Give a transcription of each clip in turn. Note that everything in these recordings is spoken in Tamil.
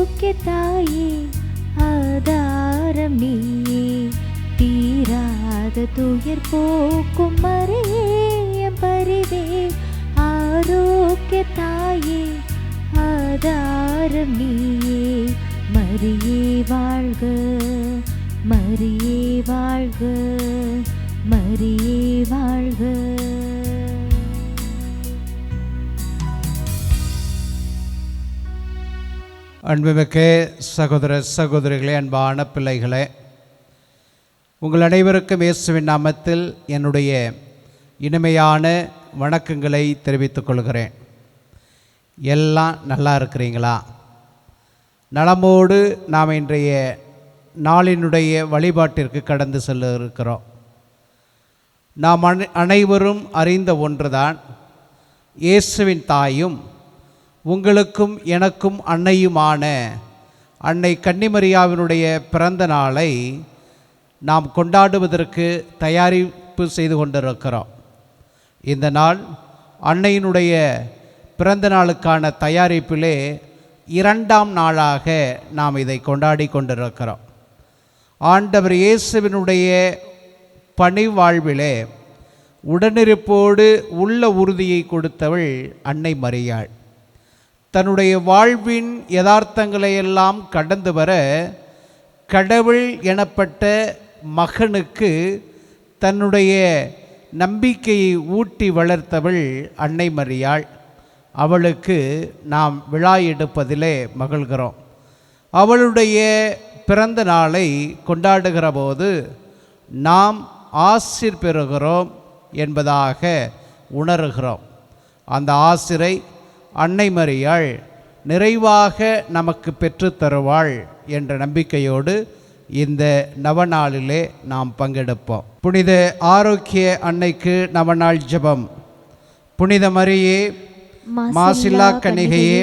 ஆரோக்கிய தாயே ஆதாரம் நீயே, தீராத துயர் போக்கும் மரியே என் பரிவே. ஆரோக்கிய தாயே ஆதாரம் நீயே, மரியே வாழ்க, மரியே வாழ்க, மரியே வாழ்க. அன்புமிக்க சகோதர சகோதரிகளே, அன்பான பிள்ளைகளே, உங்கள் அனைவருக்கும் இயேசுவின் நாமத்தில் என்னுடைய இனிமையான வணக்கங்களை தெரிவித்துக் கொள்கிறேன். எல்லாம் நல்லா இருக்கிறீங்களா? நலமோடு நாம் இன்றைய நாளினுடைய வழிபாட்டிற்கு கடந்து செல்ல இருக்கிறோம். நாம் அனைவரும் அறிந்த ஒன்றுதான், இயேசுவின் தாயும் உங்களுக்கும் எனக்கும் அன்னையுமான அன்னை கன்னிமரியாவினுடைய பிறந்த நாளை நாம் கொண்டாடுவதற்கு தயாரிப்பு செய்து கொண்டிருக்கிறோம். இந்த நாள் அன்னையினுடைய பிறந்த நாளுக்கான தயாரிப்பிலே 2ஆம் நாளாக நாம் இதை கொண்டாடி கொண்டிருக்கிறோம். ஆண்டவர் இயேசுவினுடைய பணி வாழ்விலே உடனிருப்போடு உள்ள உறுதியை கொடுத்தவள் அன்னை மரியாள். தன்னுடைய வாழ்வின் யதார்த்தங்களை எல்லாம் கடந்து வர கடவுள் எனப்பட்ட மகனுக்கு தன்னுடைய நம்பிக்கையை ஊட்டி வளர்த்தவள் அன்னை மரியாள். அவளுக்கு நாம் விழா எடுப்பதிலே மகிழ்கிறோம். அவளுடைய பிறந்த நாளை கொண்டாடுகிற போது நாம் ஆசிர் பெறுகிறோம் என்பதாக உணர்கிறோம். அந்த ஆசிரை அன்னை மரியாள் நிறைவாக நமக்கு பெற்றுத்தருவாள் என்ற நம்பிக்கையோடு இந்த நவநாளிலே நாம் பங்கெடுப்போம். புனித ஆரோக்கிய அன்னைக்கு நவநாள் ஜெபம். புனித மரியே, மாசில்லா கன்னிகையே,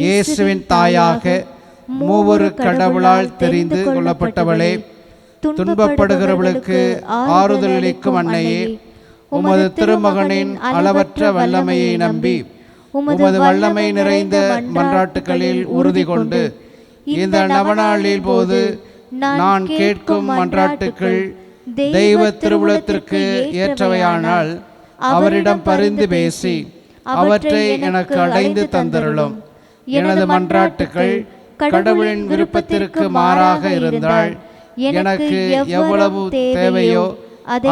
இயேசுவின் தாயாக மூவொரு கடவுளால் தெரிந்து கொள்ளப்பட்டவளே, துன்பப்படுகிறவர்களுக்கு ஆறுதல் அளிக்கும் அன்னையே, உமது திருமகனின் அளவற்ற வல்லமையை நம்பி உமது வல்லமை நிறைந்த மன்றாட்டுகளில் உறுதி கொண்டு இந்த நவநாளில் போது நான் கேட்கும் மன்றாட்டுக்கள் தெய்வ திருவுளத்திற்கு ஏற்றவையானால் அவரிடம் பரிந்து பேசி அவற்றை எனக்கு அடைந்து தந்தருளும். எனது மன்றாட்டுக்கள் கடவுளின் விருப்பத்திற்கு மாறாக இருந்தால் எனக்கு எவ்வளவு தேவையோ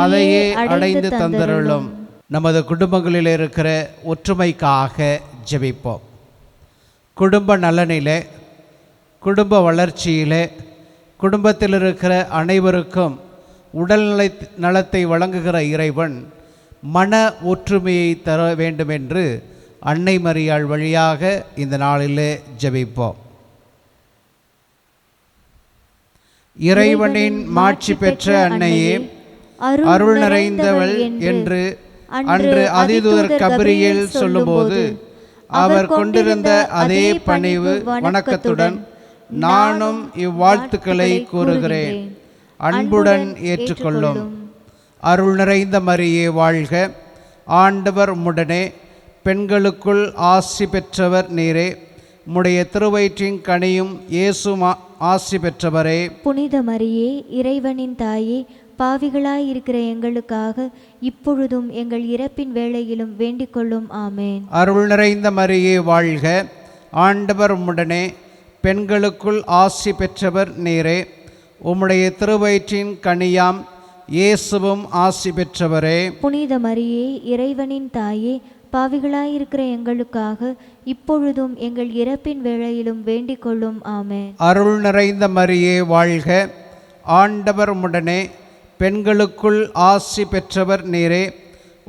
அதையே அடைந்து தந்தருளும். நமது குடும்பங்களில் இருக்கிற ஒற்றுமைக்காக ஜெபிப்போம். குடும்ப நலனிலே, குடும்ப வளர்ச்சியிலே, குடும்பத்தில் இருக்கிற அனைவருக்கும் உடல்நல நலத்தை வழங்குகிற இறைவன் மன ஒற்றுமையை தர வேண்டும் என்று அன்னை மரியாள் வழியாக இந்த நாளிலே ஜெபிப்போம். இறைவனின் மாட்சி பெற்ற அன்னையே, அருள் நிறைந்தவள் என்று அன்று அதிதூதர் கபிரியேல் சொல்லும்போது அவர் கொண்டிருந்த அதே பணிவு வணக்கத்துடன் நானும் இவ்வாழ்த்துக்களை கூறுகிறேன். அன்புடன் ஏற்றுக்கொள்ளும். அருள் நிறைந்த மரியே வாழ்க, ஆண்டவர் உம்முடனே, பெண்களுக்குள் ஆசி பெற்றவர் நீரே, உம்முடைய திருவயிற்றின் கனியும் இயேசு ஆசி பெற்றவரே. புனித மரியே, இறைவனின் தாயே, பாவிகளாயிருக்கிற எங்களுக்காக இப்பொழுதும் எங்கள் இறப்பின் வேளையிலும் வேண்டிக் கொள்ளும். ஆமேன். அருள் நிறைந்த மரியே வாழ்க, ஆண்டவர் உம்முடனே, பெண்களுக்குள் ஆசி பெற்றவர் நீரே, உம்முடைய திருவயிற்றின் கனியாம் இயேசுவும் ஆசி பெற்றவரே. புனித மரியே, இறைவனின் தாயே, பாவிகளாயிருக்கிற எங்களுக்காக இப்பொழுதும் எங்கள் இறப்பின் வேளையிலும் வேண்டிக் கொள்ளும். ஆமேன். அருள் நிறைந்த மரியே வாழ்க, ஆண்டவர் உம்முடனே, பெண்களுக்குள் ஆசி பெற்றவர் நீரே,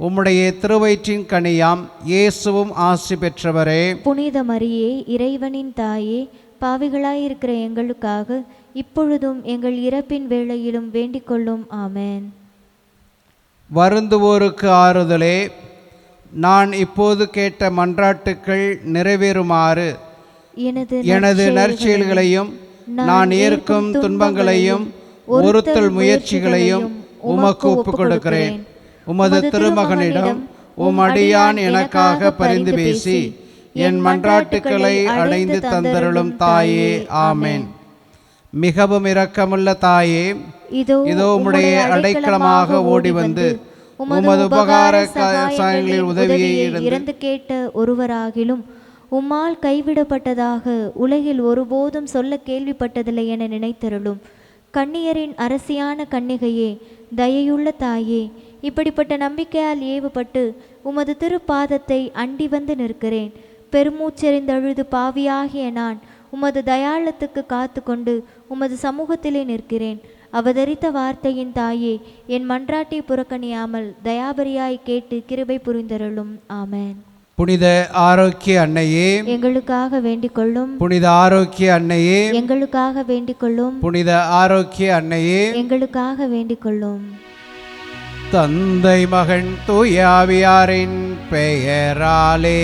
உம்முடைய திருவயிற்றின் கனியாம் இயேசுவும் ஆசி பெற்றவரே. புனித மரியே, இறைவனின் தாயே, பாவிகளாயிருக்கிற எங்களுக்காக இப்பொழுதும் எங்கள் இறப்பின் வேளையிலும் வேண்டிக் கொள்ளும். ஆமேன். வருந்துவோருக்கு ஆறுதலே, நான் இப்போது கேட்ட மன்றாட்டுக்கள் நிறைவேறுமாறு எனது நற்செயல்களையும் நான் ஏற்கும் துன்பங்களையும் ஒருத்தல் முயற்சிகளையும் உமக்கு ஒப்புக் கொடுக்கிறேன். உமது திருமகனிடம் உம் அடியான் எனக்காக பரிந்து பேசி என் மன்றாட்டுக்களை அடைந்து தந்தருளும் தாயே. ஆமென். மிகவும் இரக்கமுள்ள தாயே, இதோ உம்முடைய அடைக்கலமாக ஓடி வந்து உமது உபகார சாயங்களில் உதவியை இறந்து கேட்ட ஒருவராகிலும் உம்மால் கைவிடப்பட்டதாக உலகில் ஒருபோதும் சொல்ல கேள்விப்பட்டதில்லை என நினைத்தருளும். கன்னியரின் அரசியான கன்னிகையே, தயையுள்ள தாயே, இப்படிப்பட்ட நம்பிக்கையால் ஏவுபட்டு உமது திருப்பாதத்தை அண்டி வந்து நிற்கிறேன். பெருமூச்செறிந்தழுது பாவியாகிய நான் உமது தயாளத்துக்கு காத்து கொண்டு உமது சமூகத்திலே நிற்கிறேன். அவதரித்த வார்த்தையின் தாயே, என் மன்றாட்டை புறக்கணியாமல் தயாபரியாய் கேட்டு கிருபை புரிந்தருளும். ஆமென். புனித ஆரோக்கிய அன்னையே, எங்களுக்காக வேண்டிக் கொள்ளும். புனித ஆரோக்கிய அன்னையே, எங்களுக்காக வேண்டிக் கொள்ளும். புனித ஆரோக்கிய அன்னையே, எங்களுக்காக வேண்டிக் கொள்ளும். தந்தை மகன் தூய ஆவியாரின் பெயராலே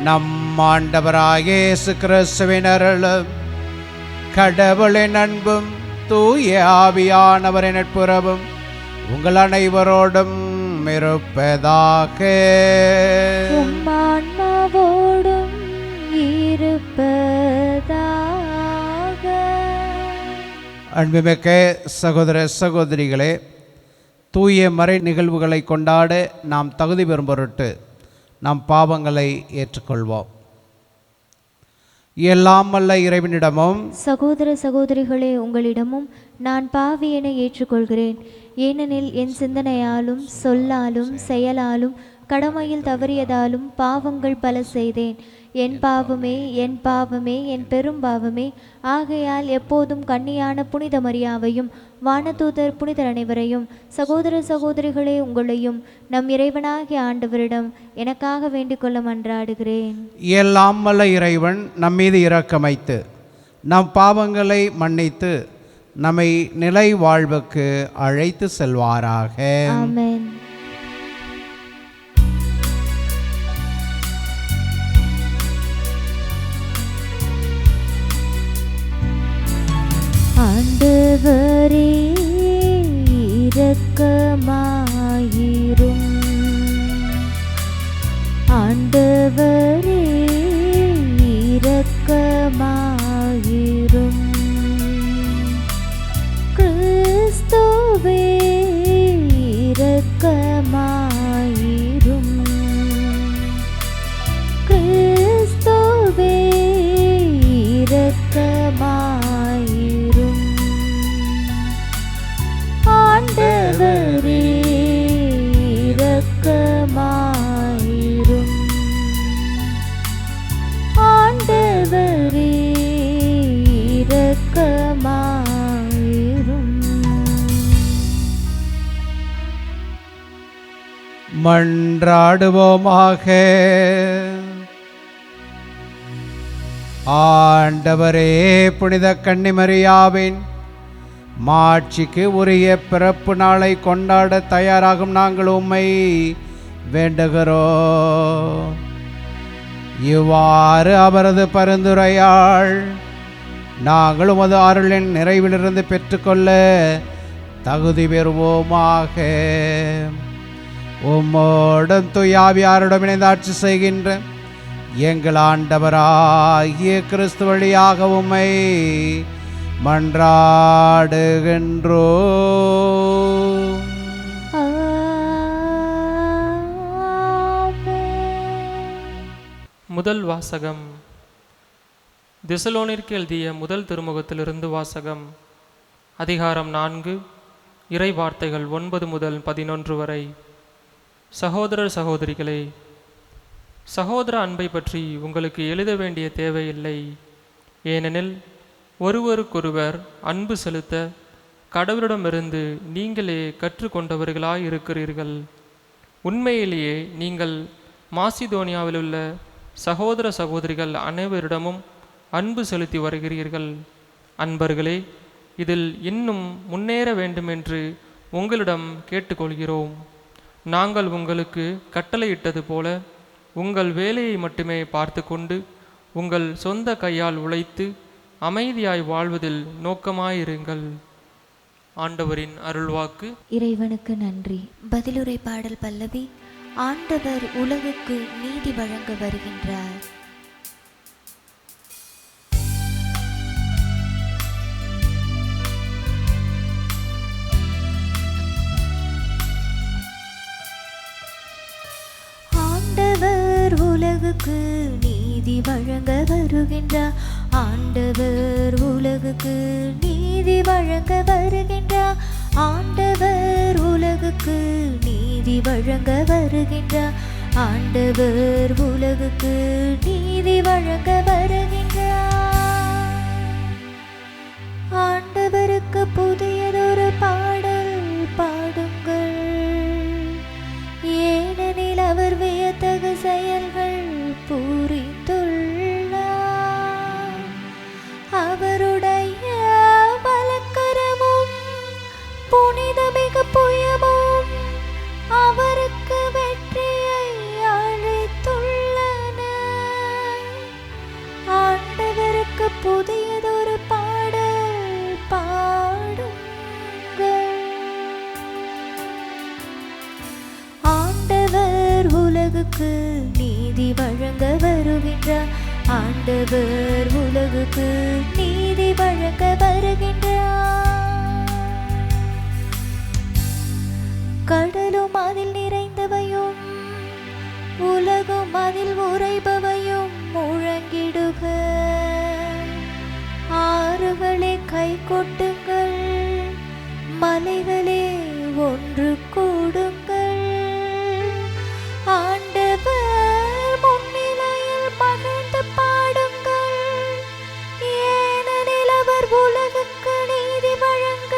நம் ஆண்டவராகிய இயேசு கிறிஸ்துவின் அருளும் கடவுளின் அன்பும் தூய ஆவியானவரின் நட்புறவும் உங்கள் அனைவரோடும் இருப்பதாக. ஆன்மாவோடும் இருப்பதாக. அன்புமிக்க சகோதர சகோதரிகளே, தூய மறை நிகழ்வுகளை கொண்டாட நாம் தகுதி பெறும் பொருட்டு நாம் பாவங்களை ஏற்றுக்கொள்வோம். எல்லாம் வல்ல இறைவனிடமும் சகோதர சகோதரிகளே, உங்களிடமும் நான் பாவி என ஏற்றுக்கொள்கிறேன். ஏனெனில் என் சிந்தனையாலும் சொல்லாலும் செயலாலும் கடமையில் தவறியதாலும் பாவங்கள் பல செய்தேன். என் பாவமே, என் பாவமே, என் பெரும் பாவமே. ஆகையால் எப்போதும் கன்னியான புனித மரியாவையும் வானதூதர் புனிதர் அனைவரையும் சகோதர சகோதரிகளே உங்களையும் நம் இறைவனாகிய ஆண்டவரிடம் எனக்காக வேண்டிக் கொள்ள மன்றாடுகிறேன். எல்லாம் வல்ல இறைவன் நம்மீது இரக்கமைத்து நம் பாவங்களை மன்னித்து நம்மை நிலை வாழ்வுக்கு அழைத்து செல்வாராக. ஆமென். ஆண்டவரே இரக்கமாயிரும். ஆண்டவரே இரக்கமாயிரும். கிறிஸ்துவே இரக்கமாயிரும். கிறிஸ்துவே இரக்கமாயிரும். ஆண்டவரே இரக்கமாயிரும். ஆண்டவரே இரக்கமாயிரும். மன்றாடுவோமாக. ஆண்டவரே, புனித கன்னிமரியாவின் மாட்சிக்கு உரிய பிறப்பு நாளை கொண்டாட தயாராகும் நாங்கள் உம்மை வேண்டுகிறோம். இவ்வாறு அவரது பரிந்துரையால் நாங்கள் உமது அருளின் நிறைவிலிருந்து பெற்றுக்கொள்ள தகுதி பெறுவோமாக. உம்மோடும் தூயாவியாரிடம் இணைந்து ஆட்சி செய்கின்ற எங்கள் ஆண்டவராகிய கிறிஸ்து வழியாக உம்மை மன்றாடுகின்றோம். முதல் வாசகம். தெசலோனிற்கு எழுதிய முதல் திருமுகத்திலிருந்து வாசகம். அதிகாரம் 4, இறை வார்த்தைகள் 9 முதல் 11 வரை. சகோதரர் சகோதரிகளே, சகோதர அன்பை பற்றி உங்களுக்கு எழுத வேண்டிய தேவையில்லை. ஏனெனில் ஒருவருக்கொருவர் அன்பு செலுத்த கடவுளிடமிருந்து நீங்களே கற்றுக்கொண்டவர்களாய் இருக்கிறீர்கள். உண்மையிலேயே நீங்கள் மாசிதோனியாவிலுள்ள சகோதர சகோதரிகள் அனைவரிடமும் அன்பு செலுத்தி வருகிறீர்கள். அன்பர்களே, இதில் இன்னும் முன்னேற வேண்டுமென்று உங்களிடம் கேட்டுக்கொள்கிறோம். நாங்கள் உங்களுக்கு கட்டளையிட்டது போல உங்கள் வேலையை மட்டுமே பார்த்து கொண்டு உங்கள் சொந்த கையால் உழைத்து அமைதியாய் வாழ்வதில் நோக்கமாயிருங்கள். ஆண்டவரின் அருள்வாக்கு. இறைவனுக்கு நன்றி. பதிலுரை பாடல் பல்லவி. ஆண்டவர் உலகுக்கு நீதி வழங்க வருகின்றார். ஆண்டவர் உலகுக்கு நீதி வழங்க வருகின்றார். ஆண்டவர் உலகுக்கு நீதி வழங்க வருகின்றார். ஆண்டவர் உலகுக்கு நீதி வழங்க வருகின்றார். ஆண்டவர் உலகுக்கு நீதி வழங்க வருகின்றார். ஆண்டவருக்கு புதியதொரு பாடல் பாடுங்கள், ஏனெனில் அவர் வியத்தகு செயல்கள் புரிந்துள்ளார். அவருடைய வலக்கரமும் புனிதமிகு புயமும் அவருக்கு வெற்றியை அளித்துள்ளன. ஆண்டவருக்கு புதியதொரு பாடல் பாடுங்கள். ஆண்டவர் உலகுக்கு நீதி வழங்க வருகின்றார். ஆண்டவர் உலகுக்கு நீதி வழங்க வருகின்றார். கடலும் அதில் நிறைந்தவையும் உலகும் அதில் உறைபவையும் முழங்கிடுக. ஆறுகளே கை கொட்டுங்கள், மலைகளே ஒன்று கூடுங்கள். ஆண்டவர் முன்னிலையில் மகிழ்ந்து பாடுங்கள், ஏனெனில் அவர் உலகுக்கு நீதி வழங்க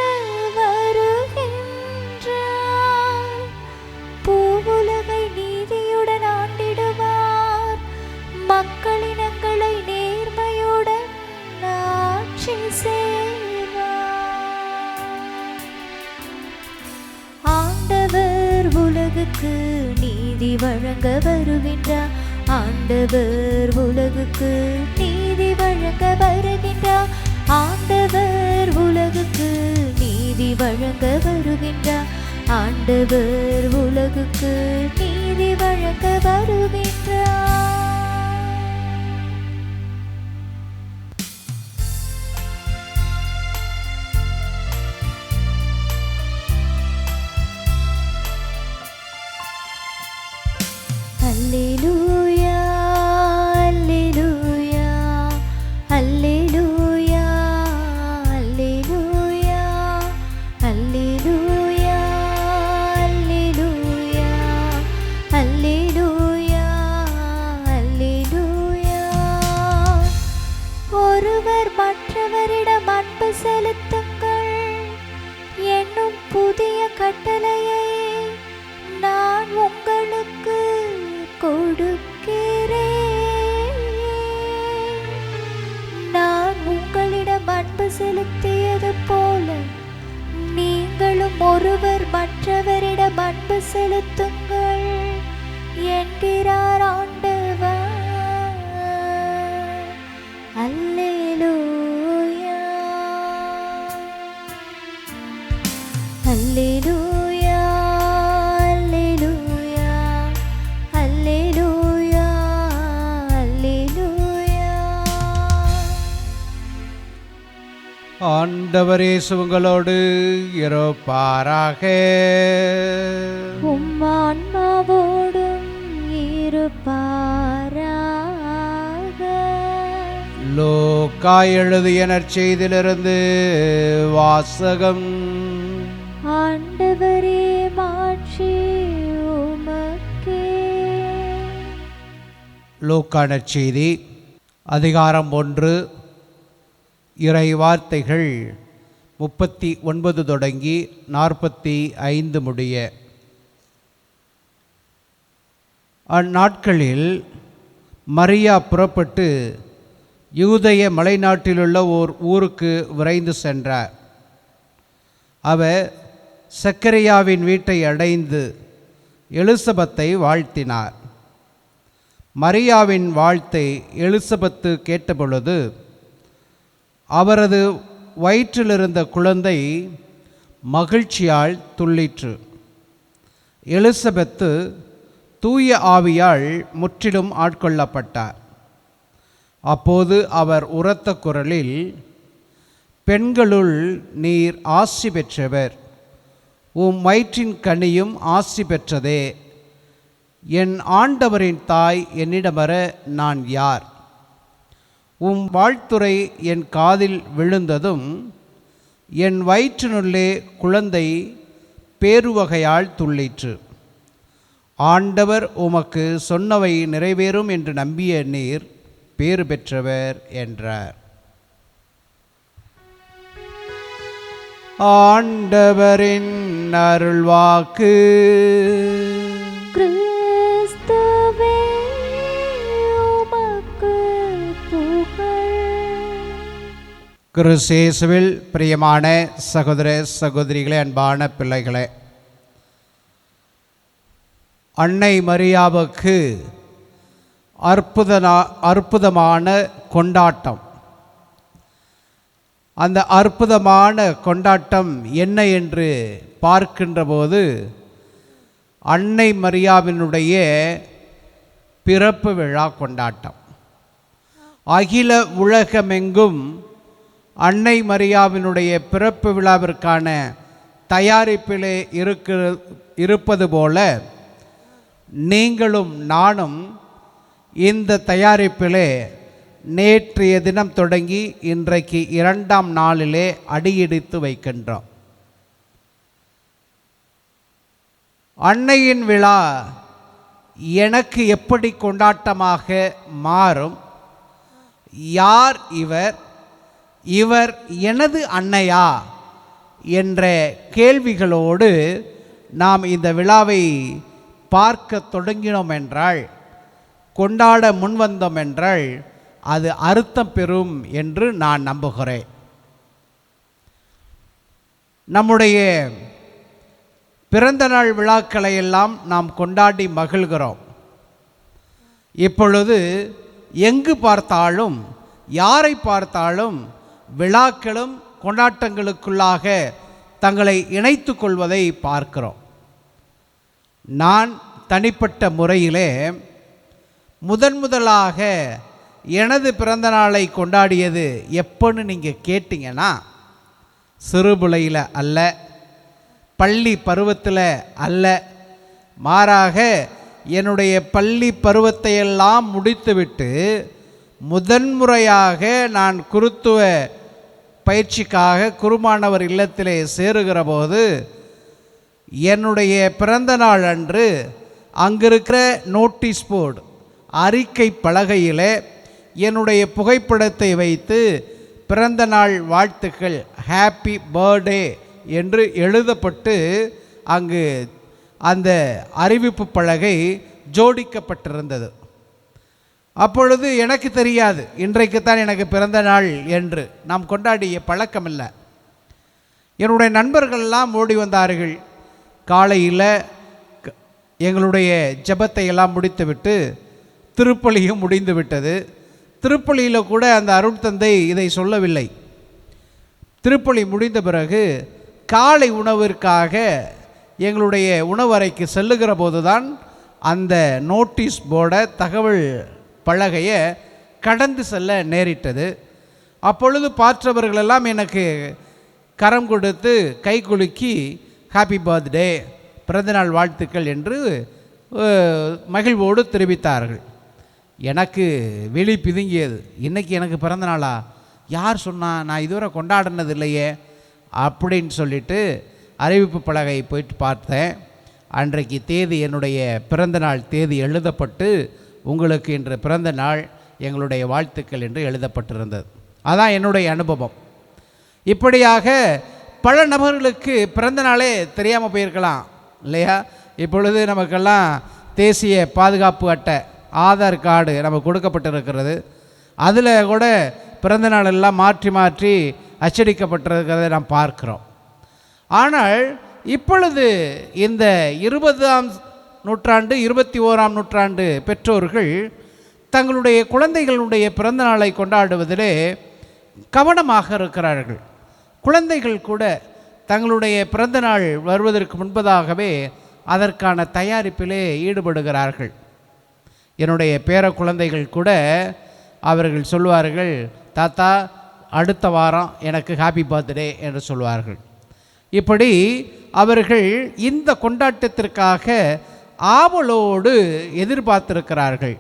வருகின்றார். பூவுலகை நீதியுடன் ஆண்டிடுவார், மக்களினங்களை நேர்மையுடன் ஆட்சி செய்வார். ஆண்டவர் உலகுக்கு நீதி வழங்க வருகின்றார். ஆண்டவர் உலகுக்கு நீதி வழங்க வருகின்றார். ஆண்டவர் உலகுக்கு நீதி வழங்க வருகின்றார். ஆண்டவர் உலகுக்கு நீதி வழங்க வருகின்றார். அல்லேலூயா, அல்லேலூயா, அல்லேலூயா, அல்லேலூயா, அல்லேலூயா, அல்லேலூயா, அல்லேலூயா, அல்லேலூயா. ஒருவர் மற்றவரிடம் அன்பு செலுத்துங்கள் என்னும் புதிய கட்டளையை நான் உங்களுக்கு கொடுக்கிறேன். நான் உங்களிடம் அன்பு செலுத்தியது போல நீங்களும் ஒருவர் மற்றவரிடம் அன்பு செலுத்துங்கள் என்கிறார் ஆண்டவர். அல்லேலூயா, அல்லேலூயா, அல்லேலூயா, அல்லேலூயா, அல்லேலூயா. ஆண்டவர் இயேசு உங்களோடு இருப்பாராக. உம் ஆன்மாவோடும் இருப்பாராக. லூக்கா எழுதிய நற்செய்தியிலிருந்து வாசகம். ஆண்டவரே மாட்சி உமக்கே. லூக்கா நற்செய்தி அதிகாரம் 1 இறை வார்த்தைகள் 39 தொடங்கி 45 முடிய. அந்நாட்களில் மரியா புறப்பட்டு யூதேய மலைநாட்டிலுள்ள ஓர் ஊருக்கு விரைந்து சென்றார். அவர் சக்கரியாவின் வீட்டை அடைந்து எலிசபெத்தை வாழ்த்தினார். மரியாவின் வாழ்த்தை எலிசபெத்து கேட்டபொழுது அவரது வயிற்றிலிருந்த குழந்தை மகிழ்ச்சியால் துள்ளிற்று. எலிசபெத்து தூய ஆவியால் முற்றிலும் ஆட்கொள்ளப்பட்டார். அப்போது அவர் உரத்த குரலில், பெண்களுள் நீர் ஆசி பெற்றவர், உம் வயிற்றின் கனியும் ஆசி பெற்றதே. என் ஆண்டவரின் தாய் என்னிடமர நான் யார்? உம் வாழ்த்துரை என் காதில் விழுந்ததும் என் வயிற்றினுள்ளே குழந்தை பேருவகையால் துள்ளிற்று. ஆண்டவர் உமக்கு சொன்னவை நிறைவேறும் என்று நம்பிய நீர் பேறு பெற்றவர் என்றார். ஆண்டவரின் அருள்வாக்கு. கிறிஸ்துவே உமக்கு புகழ். கிறிஸ்தேசுவில் பிரியமான சகோதர சகோதரிகளே, அன்பான பிள்ளைகளே, அன்னை மரியாவுக்கு அற்புதமான கொண்டாட்டம். அந்த அற்புதமான கொண்டாட்டம் என்ன என்று பார்க்கின்ற போது, அன்னை மரியாவினுடைய பிறப்பு விழா கொண்டாட்டம். அகில உலகமெங்கும் அன்னை மரியாவினுடைய பிறப்பு விழாவிற்கான தயாரிப்பிலே இருப்பது போல நீங்களும் நானும் இந்த தயாரிப்பிலே நேற்றைய தினம் தொடங்கி இன்றைக்கு 2ஆம் நாளிலே அடியெடுத்து வைக்கின்றோம். அன்னையின் விழா எனக்கு எப்படி கொண்டாட்டமாக மாறும்? யார் இவர்? இவர் எனது அன்னையா என்ற கேள்விகளோடு நாம் இந்த விழாவை பார்க்க தொடங்கினோம் என்றால், கொண்டாட முன்வந்தோம் என்றால், அது அர்த்தம் பெறும் என்று நான் நம்புகிறேன். நம்முடைய பிறந்த நாள் விழாக்களை எல்லாம் நாம் கொண்டாடி மகிழ்கிறோம். இப்பொழுது எங்கு பார்த்தாலும், யாரை பார்த்தாலும் விழாக்களும் கொண்டாட்டங்களுக்குள்ளாக தங்களை இணைத்து கொள்வதை பார்க்கிறோம். நான் தனிப்பட்ட முறையிலே முதலாக எனது பிறந்த நாளை கொண்டாடியது எப்போன்னு நீங்கள் கேட்டிங்கன்னா, சிறுபிள்ளையில் அல்ல, பள்ளி பருவத்தில் அல்ல, மாறாக என்னுடைய பள்ளி பருவத்தையெல்லாம் முடித்துவிட்டு முதன்முறையாக நான் குருத்துவ பயிற்சிக்காக குருமானவர் இல்லத்திலே சேருகிற போது, என்னுடைய பிறந்த நாள் அன்று அங்கிருக்கிற நோட்டீஸ் போர்டு, அறிக்கை பலகையில் என்னுடைய புகைப்படத்தை வைத்து பிறந்த நாள் வாழ்த்துக்கள், ஹாப்பி பர்த்டே என்று எழுதப்பட்டு அங்கு அந்த அறிவிப்பு பலகை ஜோடிக்கப்பட்டிருந்தது. அப்பொழுது எனக்கு தெரியாது, இன்றைக்குத்தான் எனக்கு பிறந்த நாள் என்று நாம் கொண்டாடிய பழக்கம் இல்லை. என்னுடைய நண்பர்கள்லாம் ஓடி வந்தார்கள். காலையில் எங்களுடைய ஜெபத்தை எல்லாம் முடித்துவிட்டு திருப்பலியும் முடிந்து விட்டது. திருப்பலியில் கூட அந்த அருட்தந்தை இதை சொல்லவில்லை. திருப்பலி முடிந்த பிறகு காலை உணவிற்காக எங்களுடைய உணவறைக்கு செல்லுகிற போதுதான் அந்த நோட்டீஸ் போர்டை, தகவல் பலகையை கடந்து செல்ல நேரிட்டது. அப்பொழுது பார்த்தவர்களெல்லாம் எனக்கு கரம் கொடுத்து கை குலுக்கி ஹாப்பி பர்த்டே, பிறந்தநாள் வாழ்த்துக்கள் என்று மகிழ்வோடு தெரிவித்தார்கள். எனக்கு விழி பிதுங்கியது. இன்றைக்கி எனக்கு பிறந்த நாளா? யார் சொன்னா? நான் இதுவரை கொண்டாடினது இல்லையே அப்படின்னு சொல்லிட்டு அறிவிப்பு பலகை போயிட்டு பார்த்தேன். அன்றைக்கு தேதி, என்னுடைய பிறந்த நாள் தேதி எழுதப்பட்டு, உங்களுக்கு இன்று பிறந்த நாள், எங்களுடைய வாழ்த்துக்கள் என்று எழுதப்பட்டிருந்தது. அதான் என்னுடைய அனுபவம். இப்படியாக பல நபர்களுக்கு பிறந்த நாளே தெரியாமல் போயிருக்கலாம் இல்லையா? இப்பொழுது நமக்கெல்லாம் தேசிய பாதுகாப்பு அட்டை, ஆதார் கார்டு நம்ம கொடுக்கப்பட்டிருக்கிறது. அதில் கூட பிறந்த நாள் எல்லாம் மாற்றி மாற்றி அச்சடிக்கப்பட்டிருக்கிறதை நாம் பார்க்கிறோம். ஆனால் இப்பொழுது இந்த 20ஆம் நூற்றாண்டு 21ஆம் நூற்றாண்டு பெற்றோர்கள் தங்களுடைய குழந்தைகளுடைய பிறந்த நாளை கொண்டாடுவதிலே கவனமாக இருக்கிறார்கள். குழந்தைகள் கூட தங்களுடைய பிறந்தநாள் வருவதற்கு முன்பதாகவே அதற்கான தயாரிப்பிலே ஈடுபடுகிறார்கள். என்னுடைய பேர குழந்தைகள் கூட அவர்கள் சொல்வார்கள், தாத்தா அடுத்த வாரம் எனக்கு ஹாப்பி பர்த்டே என்று சொல்வார்கள். இப்படி அவர்கள் இந்த கொண்டாட்டத்திற்காக ஆவலோடு எதிர்பார்த்திருக்கிறார்கள்.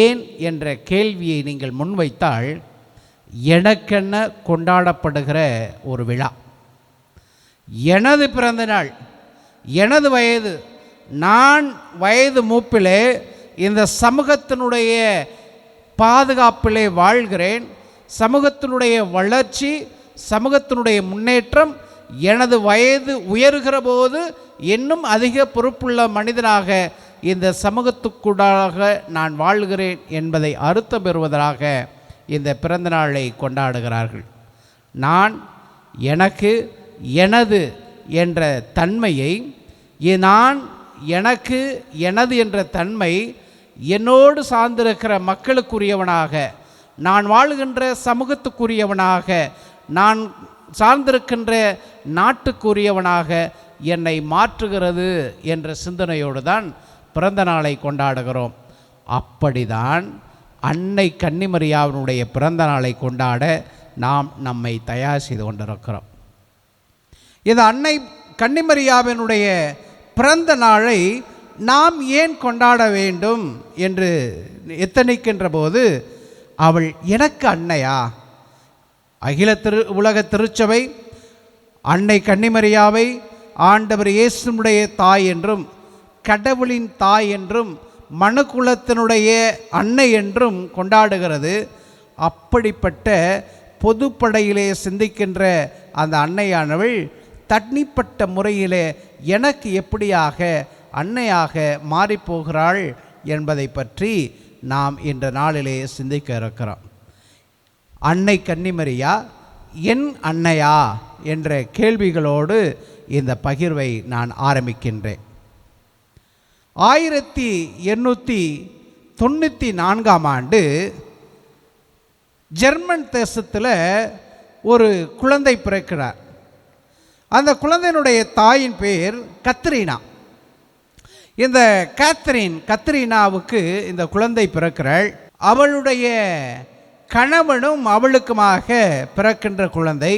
ஏன் என்ற கேள்வியை நீங்கள் முன்வைத்தால், எனக்கென்ன கொண்டாடப்படுகிற ஒரு விழா, எனது பிறந்த நாள், எனது வயது, நான் வயது மூப்பிலே இந்த சமூகத்தினுடைய பாதுகாப்பிலே வாழ்கிறேன், சமூகத்தினுடைய வளர்ச்சி, சமூகத்தினுடைய முன்னேற்றம், எனது வயது உயர்கிற போது இன்னும் அதிக பொறுப்புள்ள மனிதனாக இந்த சமூகத்துக்குள்ளாக நான் வாழ்கிறேன் என்பதை அர்த்தம் பெறுவதாக இந்த பிறந்த நாளை கொண்டாடுகிறார்கள். நான் எனக்கு எனது என்ற தன்மையை, நான் எனக்கு எனது என்ற தன்மை என்னோடு சார்ந்திருக்கிற மக்களுக்குரியவனாக, நான் வாழுகின்ற சமூகத்துக்குரியவனாக, நான் சார்ந்திருக்கின்ற நாட்டுக்குரியவனாக என்னை மாற்றுகிறது என்ற சிந்தனையோடு தான் பிறந்த நாளை கொண்டாடுகிறோம். அப்படிதான் அன்னை கன்னிமரியாவினுடைய பிறந்த நாளை கொண்டாட நாம் நம்மை தயார் செய்து கொண்டிருக்கிறோம். இந்த அன்னை கன்னிமரியாவினுடைய பிறந்த நாளை நாம் ஏன் கொண்டாட வேண்டும் என்று எத்தனிக்கின்ற போது, அவள் எனக்கு அன்னையா? அகில உலக திருச்சபை அன்னை கன்னிமரியாவை ஆண்டவர் இயேசுனுடைய தாய் என்றும், கடவுளின் தாய் என்றும், மனுக்குலத்தினுடைய அன்னை என்றும் கொண்டாடுகிறது. அப்படிப்பட்ட பொதுப்படையிலே சிந்திக்கின்ற அந்த அன்னையானவள் தனிப்பட்ட முறையிலே எனக்கு எப்படியாக அன்னையாக மாறிப்போகிறாள் என்பதை பற்றி நாம் இந்த நாளிலே சிந்திக்க இருக்கிறோம். அன்னை கன்னிமரியா என் அன்னையா என்ற கேள்விகளோடு இந்த பகிர்வை நான் ஆரம்பிக்கின்றேன். 1894ஆம் ஆண்டு ஜெர்மன் தேசத்தில் ஒரு குழந்தை பிறக்கிறார். அந்த குழந்தையினுடைய தாயின் பேர் கத்ரீனா. இந்த கத்ரீனாவுக்கு இந்த குழந்தை பிறக்கிறாள். அவளுடைய கணவனும் அவளுக்குமாக பிறக்கின்ற குழந்தை.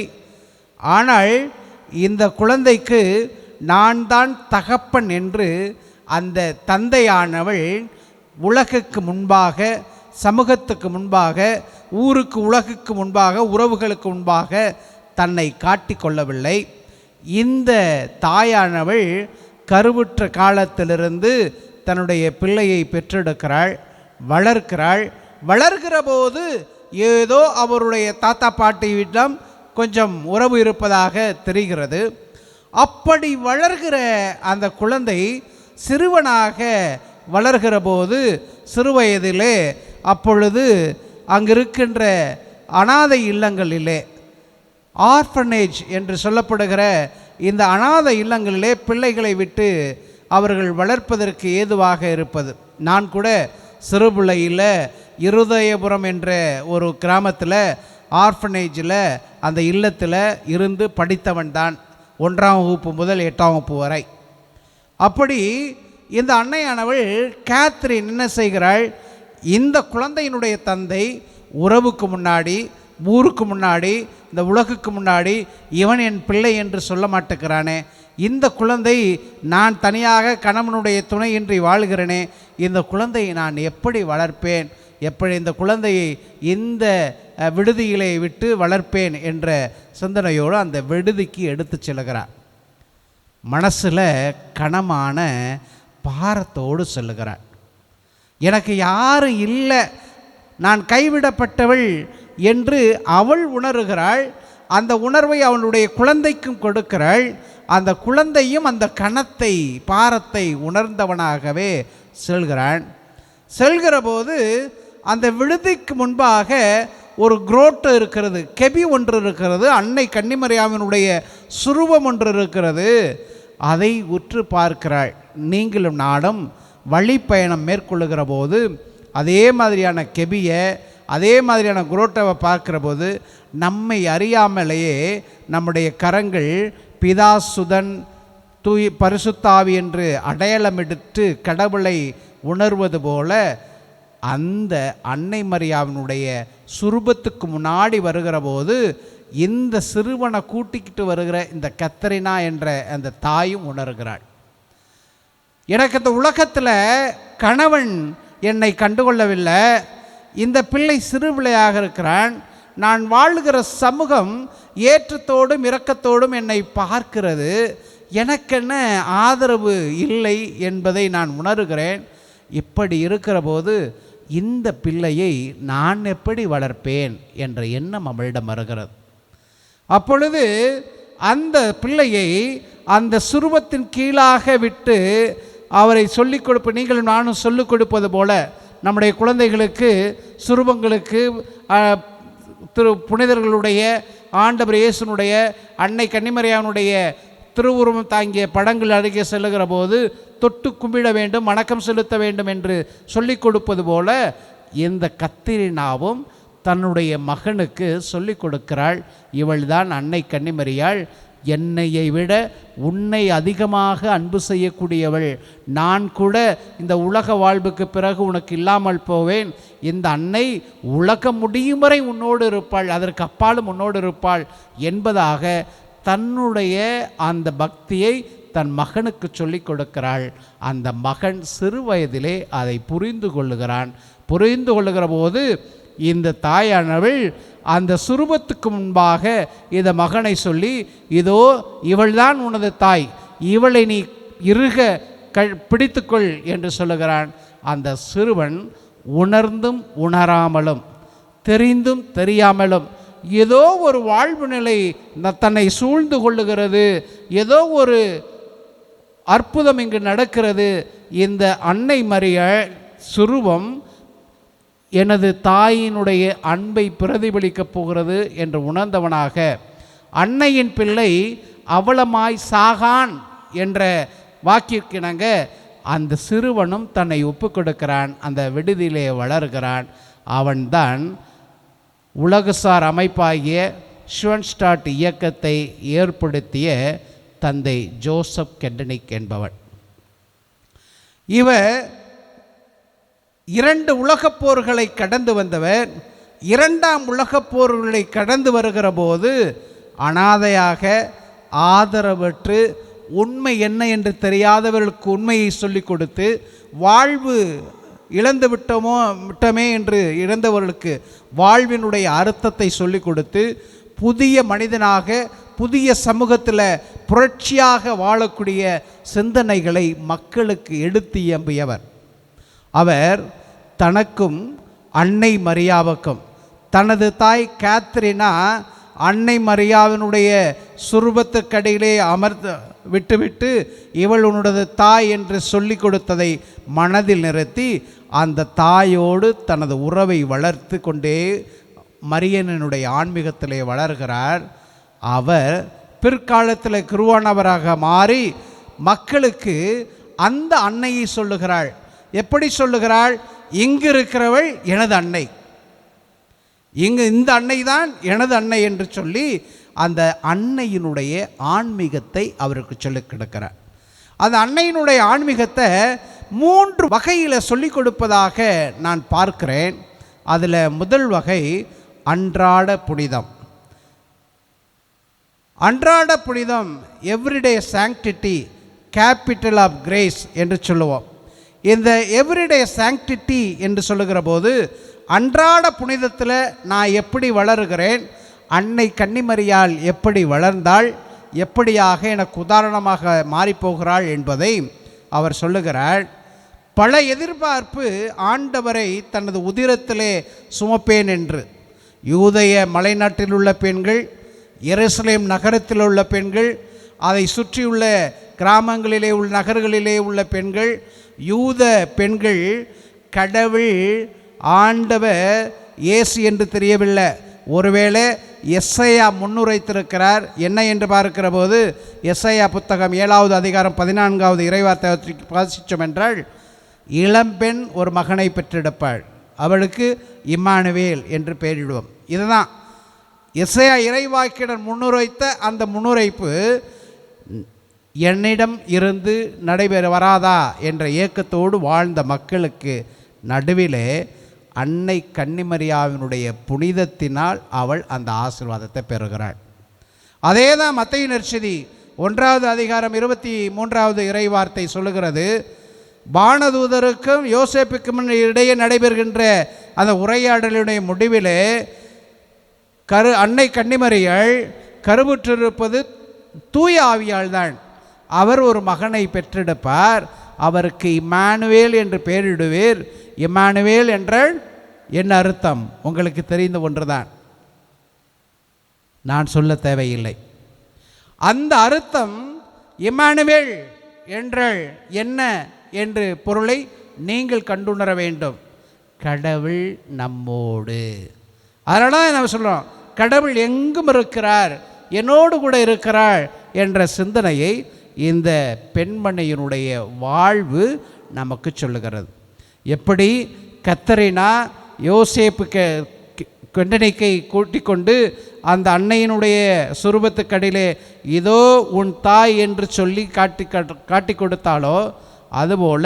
ஆனால் இந்த குழந்தைக்கு நான் தான் தகப்பன் என்று அந்த தந்தையானவள் உலகுக்கு முன்பாக, சமூகத்துக்கு முன்பாக, ஊருக்கு உலகுக்கு முன்பாக, உறவுகளுக்கு முன்பாக தன்னை காட்டிக்கொள்ளவில்லை. இந்த தாயானவள் கருவுற்ற காலத்திலிருந்து தன்னுடைய பிள்ளையை பெற்றெடுக்கிறாள், வளர்க்கிறாள். வளர்கிற போது ஏதோ அவருடைய தாத்தா பாட்டியிடம் கொஞ்சம் உறவு இருப்பதாக தெரிகிறது. அப்படி வளர்கிற அந்த குழந்தை சிறுவனாக வளர்கிற போது, சிறுவயதிலே அப்பொழுது அங்கிருக்கின்ற அனாதை இல்லங்களிலே, ஆர்ஃபனேஜ் என்று சொல்லப்படுகிற இந்த அனாதை இல்லங்களிலே பிள்ளைகளை விட்டு அவர்கள் வளர்ப்பதற்கு ஏதுவாக இருப்பது. நான் கூட சிறுபிள்ளையில் இருதயபுரம் என்ற ஒரு கிராமத்தில் ஆர்ஃபனேஜில் அந்த இல்லத்தில் இருந்து படித்தவன் தான், 1ஆம் வகுப்பு முதல் 8ஆம் வகுப்பு வரை. அப்படி இந்த அன்னையானவள் கேத்ரின் என்ன செய்கிறாள், இந்த குழந்தையினுடைய தந்தை உறவுக்கு முன்னாடி, ஊருக்கு முன்னாடி, இந்த உலகுக்கு முன்னாடி இவன் என் பிள்ளை என்று சொல்ல மாட்டேங்கிறானே, இந்த குழந்தை நான் தனியாக கணவனுடைய துணையின்றி வாழ்கிறேனே, இந்த குழந்தையை நான் எப்படி வளர்ப்பேன், எப்படி இந்த குழந்தையை இந்த விடுதியிலே விட்டு வளர்ப்பேன் என்ற சிந்தனையோடு அந்த விடுதிக்கு எடுத்து செல்கிறார். மனசில் கனமான பாரத்தோடு செல்லுகிறார். எனக்கு யாரும் இல்லை, நான் கைவிடப்பட்டவள் என்று அவள் உணர்கிறாள். அந்த உணர்வை அவளுடைய குழந்தைக்கும் கொடுக்கிறாள். அந்த குழந்தையும் அந்த கணத்தை, பாரத்தை உணர்ந்தவனாகவே செல்கிறான். செல்கிற போது அந்த விடுதிக்கு முன்பாக ஒரு குரோட்டு இருக்கிறது, கெபி ஒன்று இருக்கிறது, அன்னை கன்னிமரியாவினுடைய சுரூபம் ஒன்று இருக்கிறது. அதை உற்று பார்க்கிறாள். நீங்களும் நானும் வழிப்பயணம் மேற்கொள்ளுகிற போது அதே மாதிரியான கெபியை, அதே மாதிரியான குரோட்டவை பார்க்குற போது நம்மை அறியாமலேயே நம்முடைய கரங்கள் பிதா சுதன் தூய் பரிசுத்தாவி என்று அடையாளமிட்டு கடவுளை உணர்வது போல அந்த அன்னை மரியாவினுடைய சுரூபத்துக்கு முன்னாடி வருகிற போது இந்த சிறுவனை கூட்டிக்கிட்டு வருகிற இந்த கத்தரினா என்ற அந்த தாயும் உணர்கிறாள். எனக்கு இந்த உலகத்தில் கணவன் என்னை கண்டுகொள்ளவில்லை, இந்த பிள்ளை சிறு பிள்ளையாக இருக்கிறான், நான் வாழுகிற சமூகம் ஏற்றத்தோடும் இரக்கத்தோடும் என்னை பார்க்கிறது, எனக்கென்ன ஆதரவு இல்லை என்பதை நான் உணர்கிறேன். இப்படி இருக்கிற போது இந்த பிள்ளையை நான் எப்படி வளர்ப்பேன் என்ற எண்ணம் அவளிடம் வருகிறது. அப்பொழுது அந்த பிள்ளையை அந்த சுரூபத்தின் கீழாக விட்டு அவரை சொல்லிக் கொடுப்ப, நீங்களும் நானும் சொல்லிக் கொடுப்பது போல நம்முடைய குழந்தைகளுக்கு சுரூபங்களுக்கு புனிதர்களுடைய ஆண்டவர் இயேசுனுடைய அன்னை கன்னிமரியாவினுடைய திருவுருவம் தாங்கிய படங்கள் அருகே செல்லுகிற போது தொட்டு கும்பிட வேண்டும், வணக்கம் செலுத்த வேண்டும் என்று சொல்லிக் கொடுப்பது போல இந்த கத்திரினாவும் தன்னுடைய மகனுக்கு சொல்லிக் கொடுக்கிறாள். இவள்தான் அன்னை கன்னிமரியாள், என்னையை விட உன்னை அதிகமாக அன்பு செய்யக்கூடியவள், நான் கூட இந்த உலக வாழ்வுக்கு பிறகு உனக்கு இல்லாமல் போவேன், இந்த அன்னை உலகம் முடியும் வரை உன்னோடு இருப்பாள், அதற்கு அப்பாலும் உன்னோடு இருப்பாள் என்பதாக தன்னுடைய அந்த பக்தியை தன் மகனுக்கு சொல்லிக் கொடுக்கிறாள். அந்த மகன் சிறு வயதிலே அதை புரிந்து கொள்ளுகிறான். புரிந்து கொள்ளுகிற போது இந்த தாயானவள் அந்த சுரூபத்துக்கு முன்பாக இந்த மகனை சொல்லி, இதோ இவள்தான் உனது தாய், இவளை நீ இறுக பிடித்துக்கொள் என்று சொல்லுகிறான். அந்த சிறுவன் உணர்ந்தும் உணராமலும் தெரிந்தும் தெரியாமலும் ஏதோ ஒரு வாழ்வு நிலை தன்னை சூழ்ந்து கொள்ளுகிறது, ஏதோ ஒரு அற்புதம் இங்கு நடக்கிறது, இந்த அன்னை மரியாள் சுரூபம் எனது தாயினுடைய அன்பை பிரதிபலிக்கப் போகிறது என்று உணர்ந்தவனாக அன்னையின் பிள்ளை அவலமாய் சாகான் என்ற வாக்கிற்கிணங்க அந்த சிறுவனும் தன்னை ஒப்பு கொடுக்கிறான், அந்த விடுதியிலே வளர்கிறான். அவன்தான் உலகசார் அமைப்பாகிய ஷுவன்ஸ்டாட் இயக்கத்தை ஏற்படுத்திய தந்தை ஜோசப் கெண்டனிக் என்பவன். இவர் 2 உலகப் போர்களை கடந்து வந்தவர். 2ஆம் உலகப் போர்களை கடந்து வருகிற போது அனாதையாக ஆதரவற்று உண்மை என்ன என்று தெரியாதவர்களுக்கு உண்மையை சொல்லிக் கொடுத்து, வாழ்வு இழந்து விட்டமே என்று இழந்தவர்களுக்கு வாழ்வினுடைய அர்த்தத்தை சொல்லிக் கொடுத்து, புதிய மனிதனாக புதிய சமூகத்தில் புரட்சியாக வாழக்கூடிய சிந்தனைகளை மக்களுக்கு எடுத்து எம்பியவர். அவர் தனக்கும் அன்னை மரியாவுக்கும், தனது தாய் கேத்ரினா அன்னை மரியாவினுடைய சுரூபத்துக்கடியிலே அமர்ந்து விட்டுவிட்டு இவள் உன்னோட தாய் என்று சொல்லி கொடுத்ததை மனதில் நிறுத்தி அந்த தாயோடு தனது உறவை வளர்த்து கொண்டே மரியனுடைய ஆன்மீகத்திலே வளர்கிறார். அவர் பிற்காலத்தில் குருவானவராக மாறி மக்களுக்கு அந்த அன்னையை சொல்லுகிறாள். எப்படி சொல்லுகிறாள்? இங்கு இருக்கிறவள் எனது அன்னை, இந்த அன்னை தான் எனது அன்னை என்று சொல்லி அந்த அன்னையினுடைய ஆன்மீகத்தை அவருக்கு சொல்லிக் கொடுக்கிறார். அந்த அன்னையினுடைய ஆன்மீகத்தை 3 வகையில் சொல்லிக் கொடுப்பதாக நான் பார்க்கிறேன். அதில் முதல் வகை அன்றாட புனிதம். அன்றாட புனிதம் everyday sanctity, capital of grace என்று சொல்லுவோம். இந்த எவ்ரிடே சாங்டிட்டி என்று சொல்லுகிற போது அன்றாட புனிதத்தில் நான் எப்படி வளருகிறேன், அன்னை கன்னிமரியாள் எப்படி வளர்ந்தாள், எப்படியாக எனக்கு உதாரணமாக மாறிப்போகிறாள் என்பதை அவர் சொல்லுகிறார். பல எதிர்பார்ப்பு ஆண்டவரை தனது உதிரத்திலே சுமப்பேன் என்று. யூதய மலைநாட்டில் உள்ள பெண்கள், எருசலேம் நகரத்தில் உள்ள பெண்கள், அதை சுற்றியுள்ள கிராமங்களிலே உள்ள நகர்களிலே உள்ள பெண்கள், யூத பெண்கள் கடவுள் ஆண்டவர் இயேசு என்று தெரியவில்லை. ஒருவேளை எஸ்ஐயா முன்னுரைத்திருக்கிறார். என்ன என்று பார்க்கிற போது எஸ்ஐயா புத்தகம் 7வது அதிகாரம் 14வது இறைவார்த்தை வாசித்தோம் என்றால், இளம்பெண் ஒரு மகனை பெற்றெடுப்பாள், அவளுக்கு இம்மானுவேல் என்று பெயரிடுவோம். இதுதான் எசேயா இறைவாக்கினர் முன்னுரைத்த அந்த முன்னுரைப்பு என்னிடம் இருந்து நடைபெற வராதா என்ற ஏக்கத்தோடு வாழ்ந்த மக்களுக்கு நடுவிலே அன்னை கன்னிமரியாவினுடைய புனிதத்தினால் அவள் அந்த ஆசீர்வாதத்தை பெறுகிறாள். அதே தான் மத்தேயு நற்செய்தி 1வது அதிகாரம் 23வது இறைவார்த்தை சொல்லுகிறது, வானதூதருக்கும் யோசேப்புக்கும் இடையே நடைபெறுகின்ற அந்த உரையாடலுடைய முடிவிலே அன்னை கன்னிமரியாள் கருவுற்றிருப்பது தூய ஆவியால் தான். அவர் ஒரு மகனை பெற்றெடுப்பார், அவருக்கு இம்மானுவேல் என்று பெயரிடுவீர். இம்மானுவேல் என்றால் என்ன அர்த்தம்? உங்களுக்கு தெரிந்த ஒன்றுதான், நான் சொல்ல தேவையில்லை. அந்த அர்த்தம் இம்மானுவேல் என்றால் என்ன என்று பொருளை நீங்கள் கண்டுணர வேண்டும். கடவுள் நம்மோடு. அதனால தான் நம்ம சொல்கிறோம், கடவுள் எங்கும் இருக்கிறார், என்னோடு கூட இருக்கிறாள் என்ற சிந்தனையை இந்த பெண்மணியினுடைய வாழ்வு நமக்கு சொல்லுகிறது. எப்படி கத்தரினா யோசேப்பு கண்டனைக்கை கூட்டிக் கொண்டு அந்த அன்னையினுடைய சுரூபத்துக்கடியிலே இதோ உன் தாய் என்று சொல்லி காட்டி கொடுத்தாலோ, அதுபோல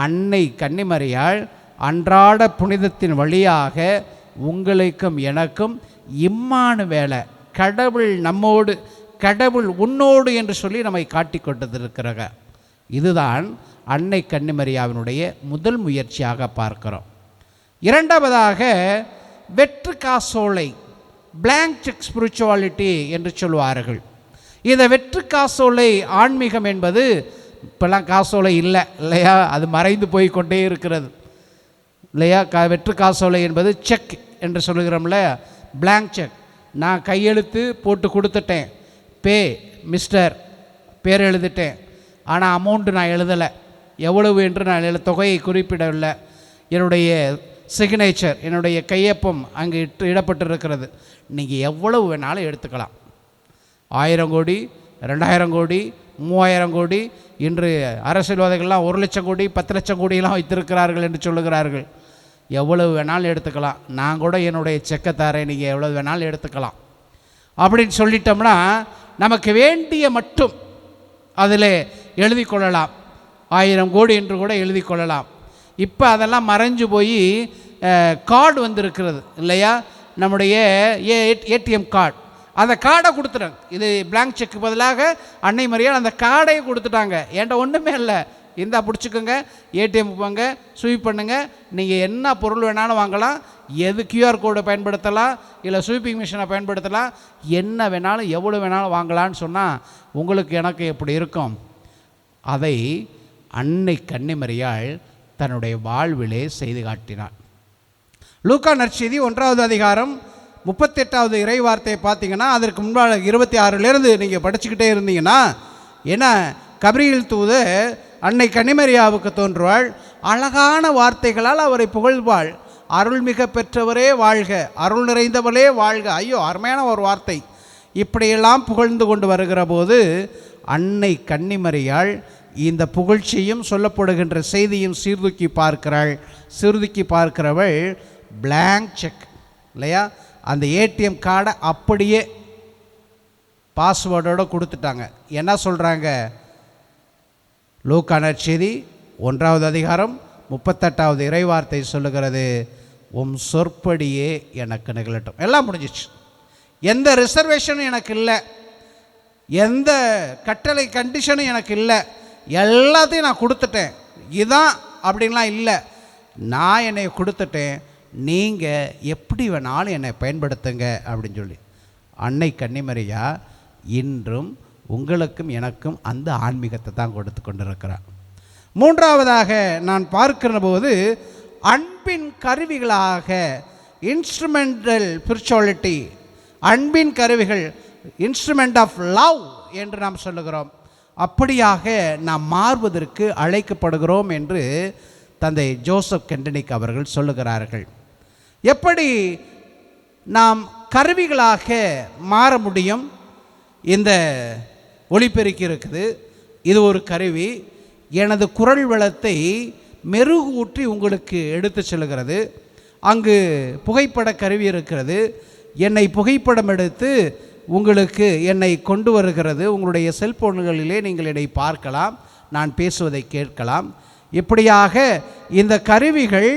அன்னை கன்னிமரியாள் அன்றாட புனிதத்தின் வழியாக உங்களுக்கும் எனக்கும் இம்மானுவேலை, கடவுள் நம்மோடு, கடவுள் உன்னோடு என்று சொல்லி நம்மை காட்டி கொண்டிருக்கிறாங்க. இதுதான் அன்னை கன்னிமரியாவினுடைய முதல் முயற்சியாக பார்க்கிறோம். இரண்டாவதாக வெற்று காசோலை, பிளாங்க் செக் ஸ்பிரிச்சுவாலிட்டி என்று சொல்வார்கள். இந்த வெற்று காசோலை ஆன்மீகம் என்பது இப்போல்லாம் காசோலை இல்லை இல்லையா, அது மறைந்து போய் கொண்டே இருக்கிறது இல்லையா. வெற்று காசோலை என்பது செக் என்று சொல்லுகிறோம்ல, பிளாங்க் செக். நான் கையெழுத்து போட்டு கொடுத்துட்டேன், பே மிஸ்டர் பேர் எழுதிட்டேன், ஆனால் அமௌண்ட்டு நான் எழுதலை, எவ்வளவு என்று நான் தொகையை குறிப்பிடவில்லை. என்னுடைய சிக்னேச்சர், என்னுடைய கையொப்பம் அங்கே இடப்பட்டிருக்கிறது. நீங்கள் எவ்வளவு வேணாலும் எடுத்துக்கலாம், 1000 கோடி, 2000 கோடி, 3000 கோடி. இன்று அரசியல்வாதிகள்லாம் 1 லட்சம் கோடி, 10 லட்சம் கோடியெல்லாம் வைத்திருக்கிறார்கள் என்று சொல்லுகிறார்கள். எவ்வளவு வேணாலும் எடுத்துக்கலாம், நான் கூட என்னுடைய செக்கை தரேன், நீங்கள் எவ்வளவு வேணாலும் எடுத்துக்கலாம் அப்படின்னு சொல்லிட்டோம்னா நமக்கு வேண்டிய மட்டும் அதில் எழுதி கொள்ளலாம். 1000 கோடி என்று கூட எழுதி கொள்ளலாம். இப்போ அதெல்லாம் மறைஞ்சு போய் கார்டு வந்திருக்கிறது இல்லையா, நம்முடைய ஏடிஎம் கார்டு. அந்த கார்டை கொடுத்துட்டாங்க. இது பிளாங்க் செக்கு பதிலாக அன்னை மரியாள் அந்த கார்டையை கொடுத்துட்டாங்க. என்கிட்ட ஒன்றுமே இல்லை, இந்தா பிடிச்சிக்கோங்க, ஏடிஎம் போங்க, ஸ்வீப் பண்ணுங்கள், நீங்கள் என்ன பொருள் வேணாலும் வாங்கலாம், எது கியூஆர் கோடை பயன்படுத்தலாம், இல்லை ஸ்வீப்பிங் மிஷினை பயன்படுத்தலாம், என்ன வேணாலும் எவ்வளோ வேணாலும் வாங்கலான்னு சொன்னால் உங்களுக்கு எனக்கு எப்படி இருக்கும்? அதை அன்னை கன்னிமரியாள் தன்னுடைய வாழ்விலே செய்து காட்டினாள். லூக்கா நற்செய்தி 1வது அதிகாரம் 38வது இறைவார்த்தையை பார்த்தீங்கன்னா, அதற்கு முன்பாக 26லேருந்து நீங்கள் படிச்சுக்கிட்டே இருந்தீங்கன்னா, ஏன்னா கபிரியேல் தூதர் அன்னை கன்னிமரியாவுக்கு தோன்றுவாள், அழகான வார்த்தைகளால் அவரை புகழ்வாள். அருள்மிக பெற்றவரே வாழ்க, அருள் நிறைந்தவளே வாழ்க. ஐயோ, அருமையான ஒரு வார்த்தை. இப்படியெல்லாம் புகழ்ந்து கொண்டு வருகிற போது அன்னை கன்னிமரியாள் இந்த புகழ்ச்சியும் சொல்லப்படுகின்ற செய்தியும் சீர்தூக்கி பார்க்கிறாள். சீர்தூக்கி பார்க்கிறவள் பிளாங்க் செக் இல்லையா, அந்த ஏடிஎம் கார்டை அப்படியே பாஸ்வேர்டோடு கொடுத்துட்டாங்க. என்ன சொல்கிறாங்க? லூக்கா நற்செய்தி 1வது அதிகாரம் 38வது இறைவார்த்தை சொல்லுகிறது, உம் சொற்படியே எனக்கு நிகழட்டும். எல்லாம் முடிஞ்சிச்சு, எந்த ரிசர்வேஷனும் எனக்கு இல்லை, எந்த கட்டளை கண்டிஷனும் எனக்கு இல்லை, எல்லாத்தையும் நான் கொடுத்துட்டேன், இதான் அப்படின்லாம் இல்லை, நான் என்னை கொடுத்துட்டேன், நீங்கள் எப்படி வேணாலும் என்னை பயன்படுத்துங்க அப்படின்னு சொல்லி அன்னை கன்னிமரியா இன்றும் உங்களுக்கும் எனக்கும் அந்த ஆன்மீகத்தை தான் கொடுத்து கொண்டிருக்கிறார். மூன்றாவதாக நான் பார்க்கிற போது அன்பின் கருவிகளாக, இன்ஸ்ட்ருமெண்டல் ஸ்பிரிச்சுவாலிட்டி, அன்பின் கருவிகள், இன்ஸ்ட்ருமெண்ட் ஆஃப் லவ் என்று நாம் சொல்லுகிறோம். அப்படியாக நாம் மாறுவதற்கு அழைக்கப்படுகிறோம் என்று தந்தை ஜோசப் கெண்டனிக் அவர்கள் சொல்லுகிறார்கள். எப்படி நாம் கருவிகளாக மாற முடியும்? இந்த ஒலிபெருக்கி இருக்குது, இது ஒரு கருவி. எனது குரல் வளத்தை மெருகூற்றி உங்களுக்கு எடுத்து செல்கிறது. அங்கு புகைப்பட கருவி இருக்கிறது. என்னை புகைப்படம் எடுத்து உங்களுக்கு என்னை கொண்டு வருகிறது. உங்களுடைய செல்போன்களிலே நீங்கள் என்னை பார்க்கலாம், நான் பேசுவதை கேட்கலாம். இப்படியாக இந்த கருவிகள்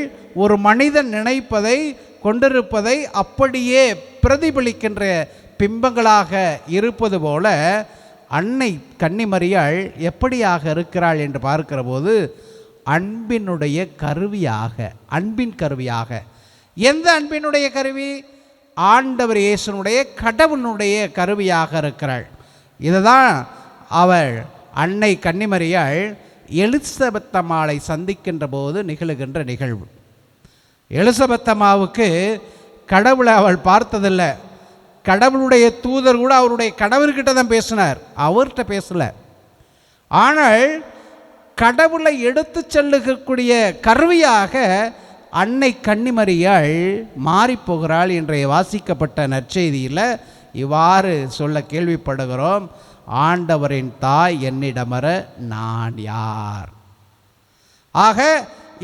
ஒரு மனிதன் நினைப்பதை கொண்டிருப்பதை அப்படியே பிரதிபலிக்கின்ற பிம்பங்களாக இருப்பது போல அன்னை கன்னிமரியாள் எப்படியாக இருக்கிறாள் என்று பார்க்கிற போது அன்பினுடைய கருவியாக, அன்பின் கருவியாக. எந்த அன்பினுடைய கருவி? ஆண்டவர் இயேசுனுடைய, கடவுளுடைய கருவியாக இருக்கிறாள். இதுதான் அவள் அன்னை கன்னிமரியாள் எலிசபெத் அம்மாளை சந்திக்கின்ற போது நிகழுகின்ற நிகழ்வு. எலிசபெத் அம்மாவுக்கு கடவுளை அவள் பார்த்ததில்லை. கடவுளுடைய தூதர் கூட அவருடைய கணவர்கிட்ட தான் பேசினார், அவர்கிட்ட பேசலை. ஆனால் கடவுளை எடுத்து செல்லுகக்கூடிய கருவியாக அன்னை கன்னிமரியாள் மாறிப்போகிறாள். இன்றைய வாசிக்கப்பட்ட நற்செய்தியில் இவ்வாறு சொல்ல கேள்விப்படுகிறோம், ஆண்டவரின் தாய் என்னிடமர நான் யார். ஆக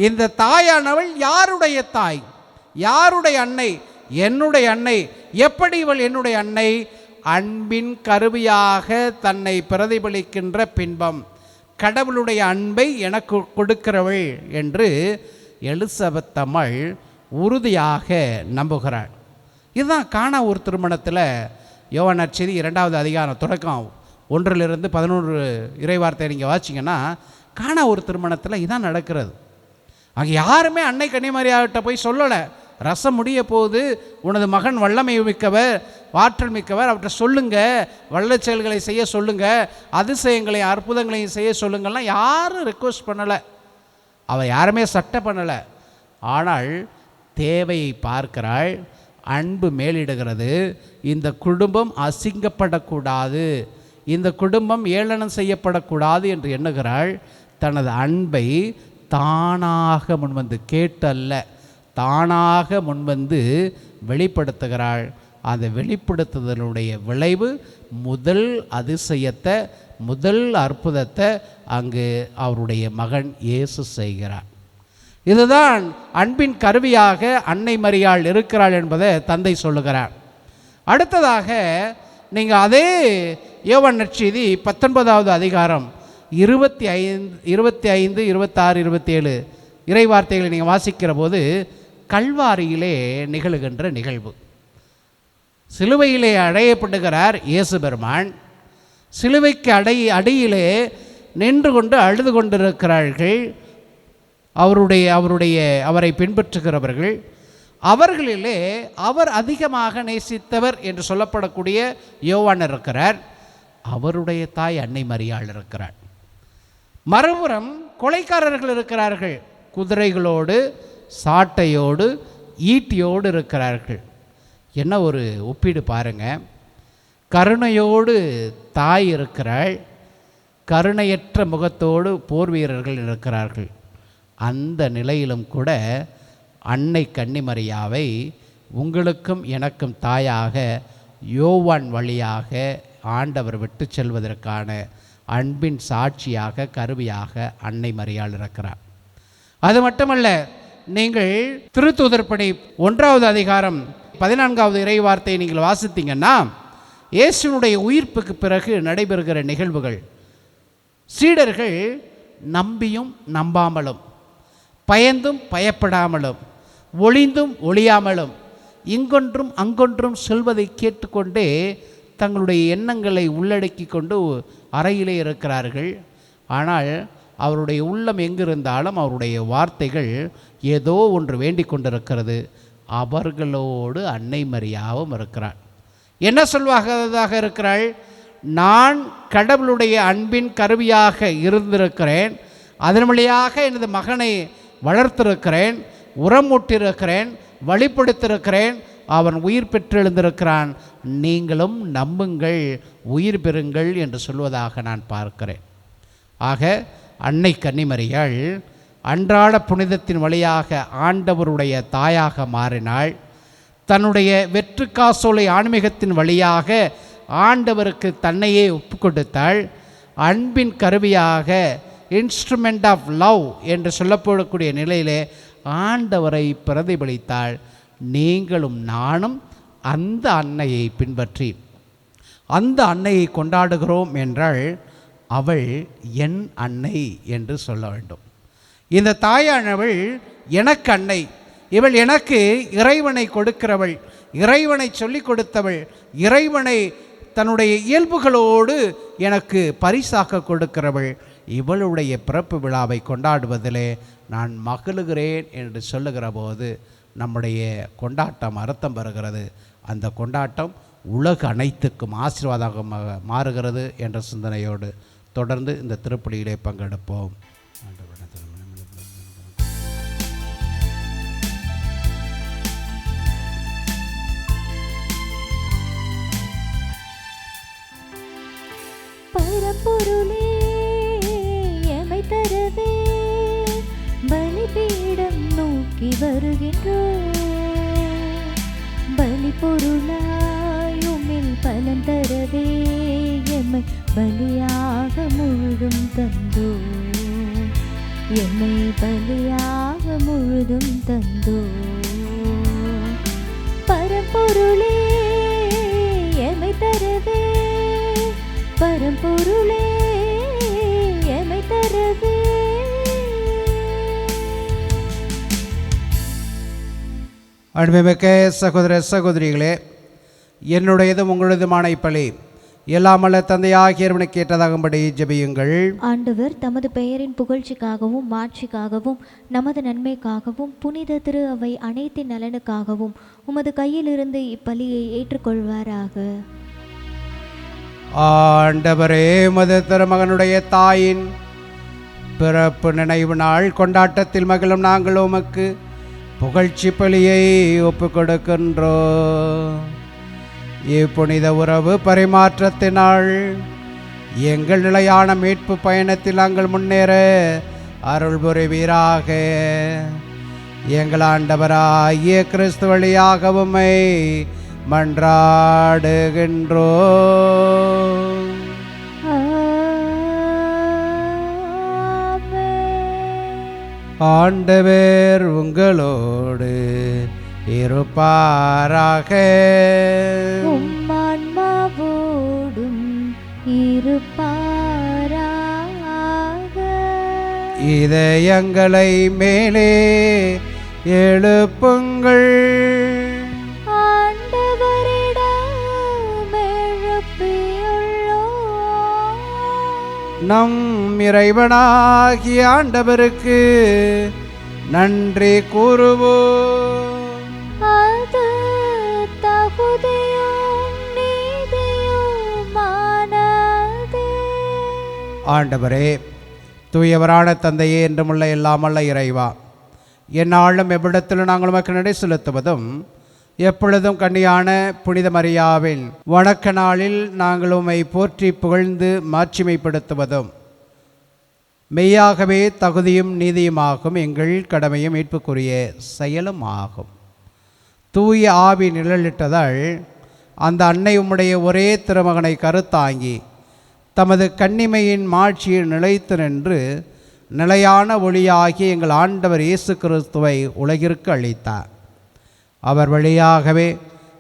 இந்த தாயானவள் யாருடைய தாய், யாருடைய அன்னை? என்னுடைய அன்னை. எப்படி இவள் என்னுடைய அன்னை? அன்பின் கருவியாக தன்னை பிரதிபலிக்கின்ற பின்பம், கடவுளுடைய அன்பை எனக்கு கொடுக்கிறவள் என்று எலிசபெத் அம்மாள் உறுதியாக நம்புகிறாள். இதுதான் கானா ஒரு திருமணத்தில் யோவான் நற்செய்தி 2வது அதிகாரம் தொடக்கம் 1-11 இறைவார்த்தை நீங்கள் வாசிங்கன்னா கானா ஒரு திருமணத்தில் இதான் நடக்கிறது. அங்கே யாருமே அன்னை கன்னிமரியாள்கிட்ட போய் சொல்லலை, ரசம் முடிய போது, உனது மகன் வல்லமை மிக்கவர், ஆற்றல் மிக்கவர், அவற்றை சொல்லுங்க, வல்ல செயல்களை செய்ய சொல்லுங்க, அதிசயங்களையும் அற்புதங்களையும் செய்ய சொல்லுங்கள்லாம் யாரும் ரெக்வஸ்ட் பண்ணலை. அவள் யாருமே சட்டை பண்ணலை. ஆனால் தேவையை பார்க்கிறாள், அன்பு மேலிடுகிறது. இந்த குடும்பம் அசிங்கப்படக்கூடாது, இந்த குடும்பம் ஏளனம் செய்யப்படக்கூடாது என்று எண்ணுகிறாள். தனது அன்பை தானாக முன்வந்து, கேட்டல்ல, தானாக முன்வந்து வெளிப்படுத்துகிறாள். அந்த வெளிப்படுத்துதலுடைய விளைவு முதல் அதிசயத்தை, முதல் அற்புதத்தை அங்கு அவருடைய மகன் இயேசு செய்கிறார். இதுதான் அன்பின் கருவியாக அன்னை மரியாள் இருக்கிறாள் என்பதை தந்தை சொல்லுகிறார். அடுத்ததாக நீங்கள் அதே யோவான் நற்செய்தி 19வது அதிகாரம் 25, 26, 27 இறைவார்த்தைகளை நீங்கள் வாசிக்கிற போது கல்வாரியிலே நிகழுகின்ற நிகழ்வு. சிலுவையிலே அடையப்படுகிறார் இயேசு பெருமான். சிலுவைக்கு அடியிலே நின்று கொண்டு அழுது கொண்டிருக்கிறார்கள் அவரை பின்பற்றுகிறவர்கள். அவர்களிலே அவர் அதிகமாக நேசித்தவர் என்று சொல்லப்படக்கூடிய யோவான் இருக்கிறார். அவருடைய தாய் அன்னை மரியாள் இருக்கிறார். மறுபுறம் கொலைக்காரர்கள் இருக்கிறார்கள், குதிரைகளோடு, சாட்டையோடு, ஈட்டியோடு இருக்கிறார்கள். என்ன ஒரு ஒப்பீடு பாருங்க. கருணையோடு தாய் இருக்கிறாள், கருணையற்ற முகத்தோடு போர் வீரர்கள் இருக்கிறார்கள். அந்த நிலையிலும் கூட அன்னை கன்னிமரியாவை உங்களுக்கும் எனக்கும் தாயாக யோவான் வழியாக ஆண்டவர் விட்டு செல்வதற்கான அன்பின் சாட்சியாக, கருவியாக அன்னை மரியாள் இருக்கிறார். அது மட்டுமல்ல, நீங்கள் திருத்தூதர் பணி 1வது அதிகாரம் 14வது இறைவார்த்தையை நீங்கள் வாசித்தீங்கன்னா, இயேசுனுடைய உயிர்ப்புக்கு பிறகு நடைபெறுகிற நிகழ்வுகள். சீடர்கள் நம்பியும் நம்பாமலும், பயந்தும் பயப்படாமலும், ஒளிந்தும் ஒளியாமலும், இங்கொன்றும் அங்கொன்றும் சொல்வதை கேட்டுக்கொண்டே தங்களுடைய எண்ணங்களை உள்ளடக்கி கொண்டு அறையிலே இருக்கிறார்கள். ஆனால் அவருடைய உள்ளம் எங்கிருந்தாலும் அவருடைய வார்த்தைகள் ஏதோ ஒன்று வேண்டிக் கொண்டிருக்கிறது. அவர்களோடு அன்னை மரியாவும் இருக்கிறாள். என்ன சொல்வதாக இருக்கிறாள்? நான் கடவுளுடைய அன்பின் கருவியாக இருந்திருக்கிறேன், அதன் வழியாக எனது மகனை வளர்த்திருக்கிறேன், உரமூட்டிருக்கிறேன், வழிப்படுத்திருக்கிறேன், அவன் உயிர் பெற்றெழுந்திருக்கிறான், நீங்களும் நம்புங்கள், உயிர் பெறுங்கள் என்று சொல்வதாக நான் பார்க்கிறேன். ஆக அன்னை கன்னிமரியாள் அன்றாட புனிதத்தின் வழியாக ஆண்டவருடைய தாயாக மாறினாள். தன்னுடைய வெற்று காசோலை ஆன்மீகத்தின் வழியாக ஆண்டவருக்கு தன்னையே ஒப்பு கொடுத்தாள். அன்பின் கருவியாக, இன்ஸ்ட்ருமெண்ட் ஆஃப் லவ் என்று சொல்லப்படக்கூடிய நிலையிலே ஆண்டவரை பிரதிபலித்தால் நீங்களும் நானும் அந்த அன்னையை பின்பற்றி அந்த அன்னையை கொண்டாடுகிறோம் என்றால் அவள் என் அன்னை என்று சொல்ல வேண்டும். இந்த தாயானவள் எனக்கு அன்னை, இவள் எனக்கு இறைவனை கொடுக்கிறவள், இறைவனை சொல்லிக் கொடுத்தவள், இறைவனை தன்னுடைய இயல்புகளோடு எனக்கு பரிசாக கொடுக்கிறவள். இவளுடைய பிறப்பு விழாவை கொண்டாடுவதிலே நான் மகிழுகிறேன் என்று சொல்லுகிற போது நம்முடைய கொண்டாட்டம் அர்த்தம் பெறுகிறது. அந்த கொண்டாட்டம் உலக அனைத்துக்கும் ஆசீர்வாதமாக மாறுகிறது என்ற சிந்தனையோடு தொடர்ந்து இந்த திருப்பலியிலே பங்கெடுப்போம். பரம்பொருளே எமை தரவே பலிபீடம் நோக்கி வருகின்றோம். பலி பொருளாய் உம்மில் பலன் தரவே எம்மை பலியாக முழுதும் தந்தோ, எம்மை பலியாக முழுதும் தந்தோ. பரம்பொருளே எமை தரவே, பரம்பொருளே எமை தரவே. அன்புமிக்க சகோதர சகோதரிகளே, என்னுடையதும் உங்களதுமான இப்பலி எல்லாமல்ல தந்தையாகிய இறைவனுக்கு ஏற்றதாகும்படி ஜெபியுங்கள். ஆண்டவர் தமது பெயரின் புகழ்ச்சிக்காகவும் மாட்சிக்காகவும் நமது நன்மைக்காகவும் புனித திரு அவை அனைத்தின் நலனுக்காகவும் உமது கையிலிருந்து இப்பலியை ஏற்றுக்கொள்வாராக. ஆண்டவரே, உமது திருமகனுடைய தாயின் பிறப்பு நினைவு நாள் கொண்டாட்டத்தில் மகிழும் நாங்கள் உமக்கு புகழ்ச்சி பலியை ஒப்புக் கொடுக்கின்றோம். இப்புனித உறவு பரிமாற்றத்தினால் எங்கள் நிலையான மீட்பு பயணத்தில் நாங்கள் முன்னேற அருள் புரிவீராக. எங்கள் ஆண்டவராகிய கிறிஸ்து வழியாக உம்மை மன்றாடுகின்றோம். ஆண்டவர் உங்களோடு இருப்பாராக. உம்மான்மாவோடும் இருப்பாராக. இதயங்களை மேலே எழுப்புங்கள். ஆண்டவரிடம் எழுப்பியுள்ளோம். நம் இறைவனாகிய ஆண்டவருக்கு நன்றி கூறுவோம். அது தகுதியும் நீதியுமானது. ஆண்டவரே, தூயவரான தந்தையே, என்றுமுள்ள எல்லாமல்ல இறைவா, எந்நாளும் எவ்விடத்திலும் நாங்கள் உமக்கு நடை செலுத்துவதும் எப்பொழுதும் கன்னியான புனித மரியாவின் வணக்க நாளில் நாங்கள் உம்மை போற்றி புகழ்ந்து மாட்சிமைப்படுத்துவதும் மெய்யாகவே தகுதியும் நீதியுமாகும் எங்கள் கடமையும் மீட்புக்குரிய செயலும் ஆகும். தூய ஆவி நிழலிட்டதால் அந்த அன்னை உம்முடைய ஒரே திருமகனை கருத்தாங்கி தமது கன்னிமையின் மாட்சியில் நிலைத்து நின்று நிலையான ஒளியாகி எங்கள் ஆண்டவர் இயேசு கிறிஸ்துவை உலகிற்கு அளித்தார். அவர் வழியாகவே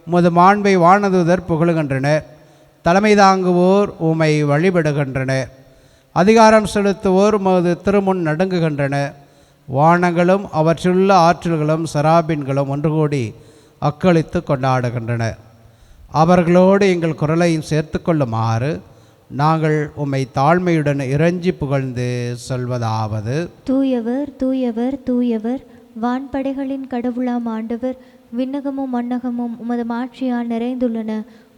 உமது மாண்பை வானதூதர் புகழுகின்றனர். தலைமை தாங்குவோர் உம்மை வழிபடுகின்றனர். அதிகாரம் செலுத்துவோர் உமது திருமுன் நடுங்குகின்றனர். வானங்களும் அவற்றுள்ள ஆற்றல்களும் சராபின்களும் ஒன்று கூடி அக்களித்து கொண்டாடுகின்றனர். அவர்களோடு எங்கள் குரலையும் சேர்த்து கொள்ளுமாறு நாங்கள் உம்மை தாழ்மையுடன் இறைஞ்சி புகழ்ந்து சொல்வதாவது: தூயவர் தூயவர் தூயவர், வான்படைகளின் கடவுளாம் ஆண்டவர். விண்ணகமும் மண்ணகமும் உமது மாட்சியால் நிறைந்துள்ளன.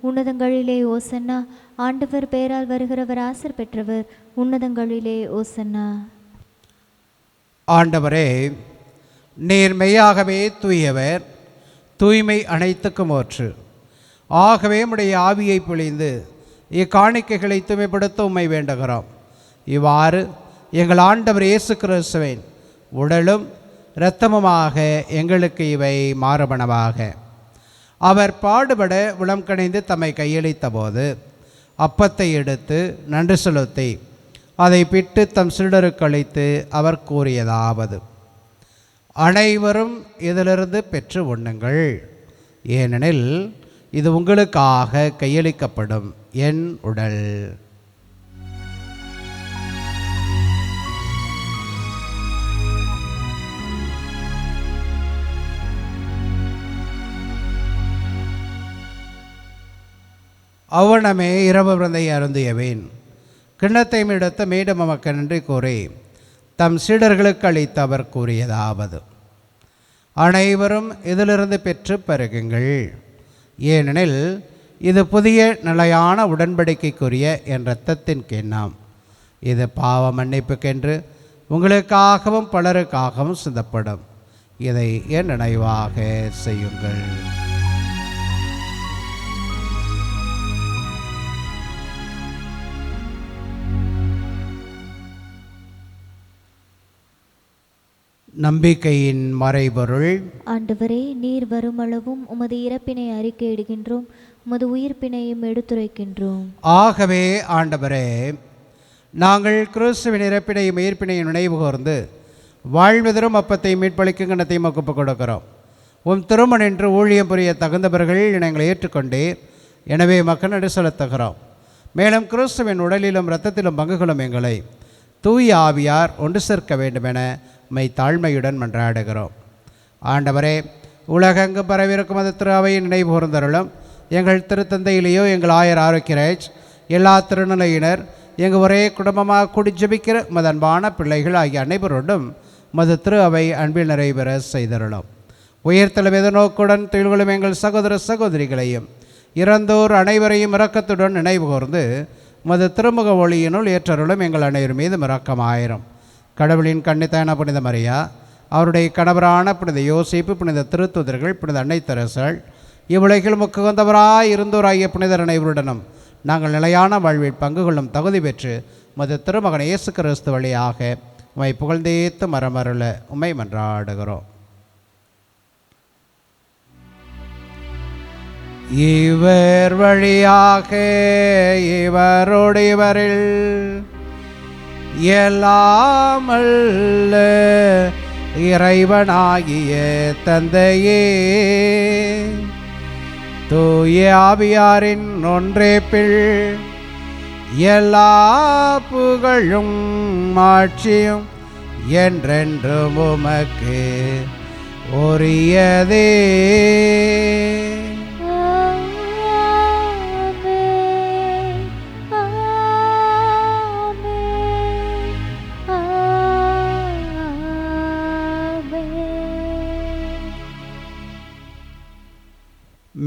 உன்னதங்களிலே ஓசன்னா. ஆண்டவர் பெயரால் வருகிறவர் ஆசர் பெற்றவர். உன்னதங்களிலே ஓசன்னா. ஆண்டவரே, நீர் மெய்யாகவே தூயவர், தூய்மை அனைத்துக்கும் ஊற்று. ஆகவே உம்முடைய ஆவியை பொழிந்து இக்காணிக்கைகளை தூய்மைப்படுத்த உம்மை வேண்டுகிறோம். இவ்வாறு எங்கள் ஆண்டவர் இயேசு கிறிஸ்துவின் உடலும் இரத்தமுமாக எங்களுக்கு இவை மாறுபனவாக. அவர் பாடுபட உளம் கணிந்து தம்மை கையளித்த போது அப்பத்தை எடுத்து நன்றி செலுத்தி அதை பிட்டு தம் சீடருக்கு அளித்து அவர் கூறியதாவது: அனைவரும் இதிலிருந்து பெற்று உண்ணுங்கள், ஏனெனில் இது உங்களுக்காக கையளிக்கப்படும் என் உடல். அவ்வனமே இரவு விருந்தை அருந்தியவேன். கிண்ணத்தை எடுத்து மீண்டும் நமக்கு நன்றி கூறி தம் சீடர்களுக்கு அளித்து அவர் கூறியதாவது: அனைவரும் இதிலிருந்து பெற்று பருகுங்கள், ஏனெனில் இது புதிய நிலையான உடன்படிக்கைக்குரிய என் இரத்தத்தின் கிண்ணம். இது பாவ மன்னிப்புக்கென்று உங்களுக்காகவும் பலருக்காகவும் சிந்தப்படும். இதை என் நினைவாக செய்யுங்கள். நம்பிக்கையின் மறைபொருள். ஆண்டவரே, நீர் வருமளவும் உமது இறப்பினை அறிக்கையிடுகின்றோம், உமது உயிர்ப்பினையும் எடுத்துரைக்கின்றோம். ஆகவே ஆண்டவரே, நாங்கள் கிறிஸ்துவின் இறப்பினையும் உயிர்ப்பினையும் நினைவு கூர்ந்து வாழ்வதரும் அப்பத்தை மீட்பளிக்கும் கணத்தையும் ஒப்புக் கொடுக்கிறோம். உம் திருமண் என்று ஊழியம் புரிய தகுந்தவர்கள் எங்களை ஏற்றுக்கொண்டே, எனவே மக்கள் நடு செலுத்துகிறோம். மேலும் கிறிஸ்துவின் உடலிலும் இரத்தத்திலும் பங்குகளும் எங்களை தூய ஆவியார் ஒன்று சேர்க்க வேண்டுமென மை தாழ்மையுடன் மன்றாடுகிறோம். ஆண்டவரே, உலகெங்கு பரவிருக்கும் அது திரு அவையின் நினைவு கூர்ந்தருளும். எங்கள் திருத்தந்தையிலேயோ எங்கள் ஆயர் ஆரோக்கியராஜ், எல்லா திருநிலையினர், எங்கள் ஒரே குடும்பமாக கூடி ஜெபிக்கிற மதன்பான பிள்ளைகள் ஆகிய அனைவரோடும் மது திரு அவை அன்பில் நிறைவேற செய்தருளும். உயர்த்தலும் எதிர்நோக்குடன் தொழில்களும் எங்கள் சகோதர சகோதரிகளையும் இறந்தோர் அனைவரையும் இரக்கத்துடன் நினைவு கூர்ந்து மது திருமுக ஒளியினுள் ஏற்றருளும். எங்கள் அனைவர் மீது இரக்கமாயிரும். கடவுளின் கன்னித்தான புனித மரியா, அவருடைய கணவரான புனித யோசிப்பு, புனித திருத்துதர்கள், புனித அன்னை தெரசாள், இவ்வுலகில் முக்குகந்தவராய் இருந்தோராகிய புனிதர் அனைவருடனும் நாங்கள் நிலையான வாழ்வில் பங்கு கொள்ளும் தகுதி பெற்று மது திருமகன் இயேசு கிறிஸ்து வழியாக உம்மை புகழ்ந்தேத்து மரமருள உம்மை மன்றாடுகிறோம். இவர் வழியாக இவரோடு இவரில் எல்லாமல்ல இறைவனாகிய தந்தையே, தூய ஆவியாரின் ஒன்றேப்பில் எல்லா புகழும் ஆட்சியும் என்றென்றும் உமக்கு உரியதே.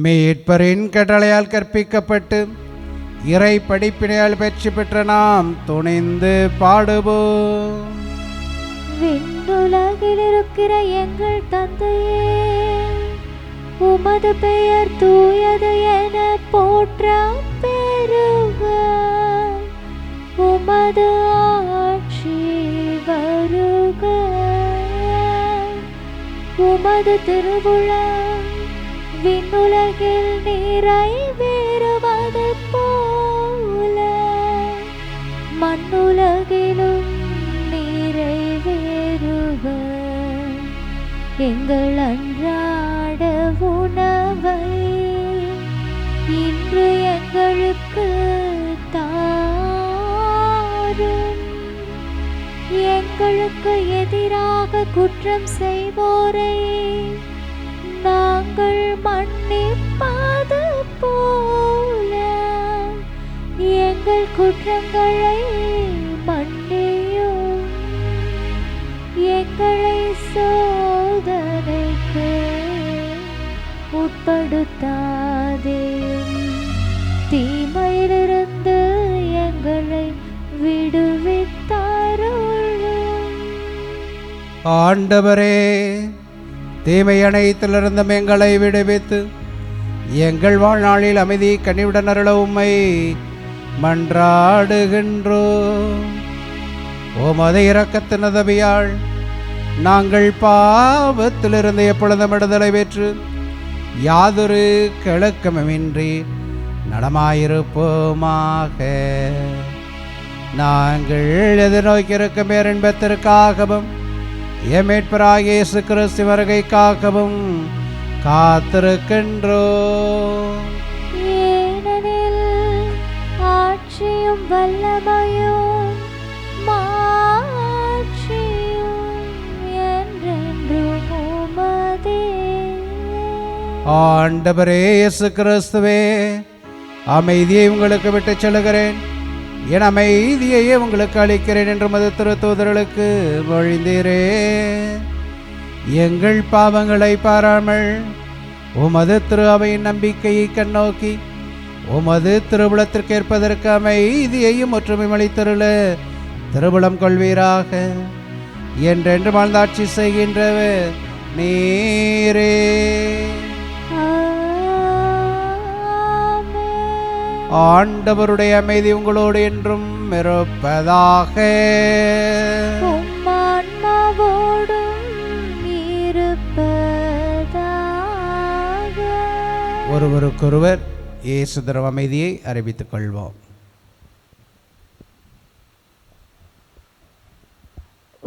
மீட்பரின் கட்டளையால் கற்பிக்கப்பட்டு இறை படிப்பினையால் வெற்றி பெற்ற நாம் துணிந்து பாடுவோம். விண்ணுலகில் இருக்கிற எங்கள் தந்தையே, உமது பெயர் தூயது என போற்ற பெறுக. உமது ஆட்சி வருக. உமது திருவுளம் விண்ணுலகில் நிறைவேறுவது போல மண்ணுலகிலும் நிறைவேறுக. எங்கள் அன்றாட உணவை இன்று எங்களுக்கு தாரும். எங்களுக்கு எதிராக குற்றம் செய்வோரை நாங்கள் மன்னிப்பது போல எங்கள் குற்றங்களை மன்னியும். எங்களை சோதனைக்கு உட்படுத்தாதேயும், தீமையிலிருந்து எங்களை விடுவித்தாருளும். ஆண்டவரே, தீமை அனைத்திலிருந்தும் எங்களை விடுவித்து எங்கள் வாழ்நாளில் அமைதி கனிவுடன் அருள உம்மை மன்றாடுகின்றோம். உமது இரக்கத்தின் உதவியால் நாங்கள் பாவத்திலிருந்து எப்பொழுதும் விடுதலை பெற்று யாதொரு கிழக்கமின்றி நலமாயிருப்போமாக. நாங்கள் எதிர்நோக்கியிருக்கும் பேரின்பத்திற்காகவும் எம் மீட்பராகிய இயேசு கிறிஸ்து வருகைக்காகவும் காத்திருக்கின்றோம். ஏனெனில் ஆட்சியும் வல்லமையும் மாட்சியும் என்றென்றும் உமதே. ஆண்டவரே இயேசு கிறிஸ்துவே, அமைதியை உங்களுக்கு விட்டுச் செல்கிறேன், என் அமைதியையே உங்களுக்கு அளிக்கிறேன் என்று மது திருத்தூதர்களுக்கு மொழிந்தீரே. எங்கள் பாவங்களை பாராமல் உமது திரு அவையின் நம்பிக்கையை கண்ணோக்கி உமது திருவுளத்திற்கு ஏற்பதற்கு அமைதியையும் ஒற்றுமையும் அளித்தருள திருவுளம் கொள்வீராக. என்றென்று வாழ்ந்தாட்சி செய்கின்றவர் நீரே. ஆண்டவருடைய அமைதி உங்களோடு என்றும் இருப்பதாக. ஒருவருக்கொருவர் இயேசு தரும் அமைதியை அறிவித்துக் கொள்வோம்.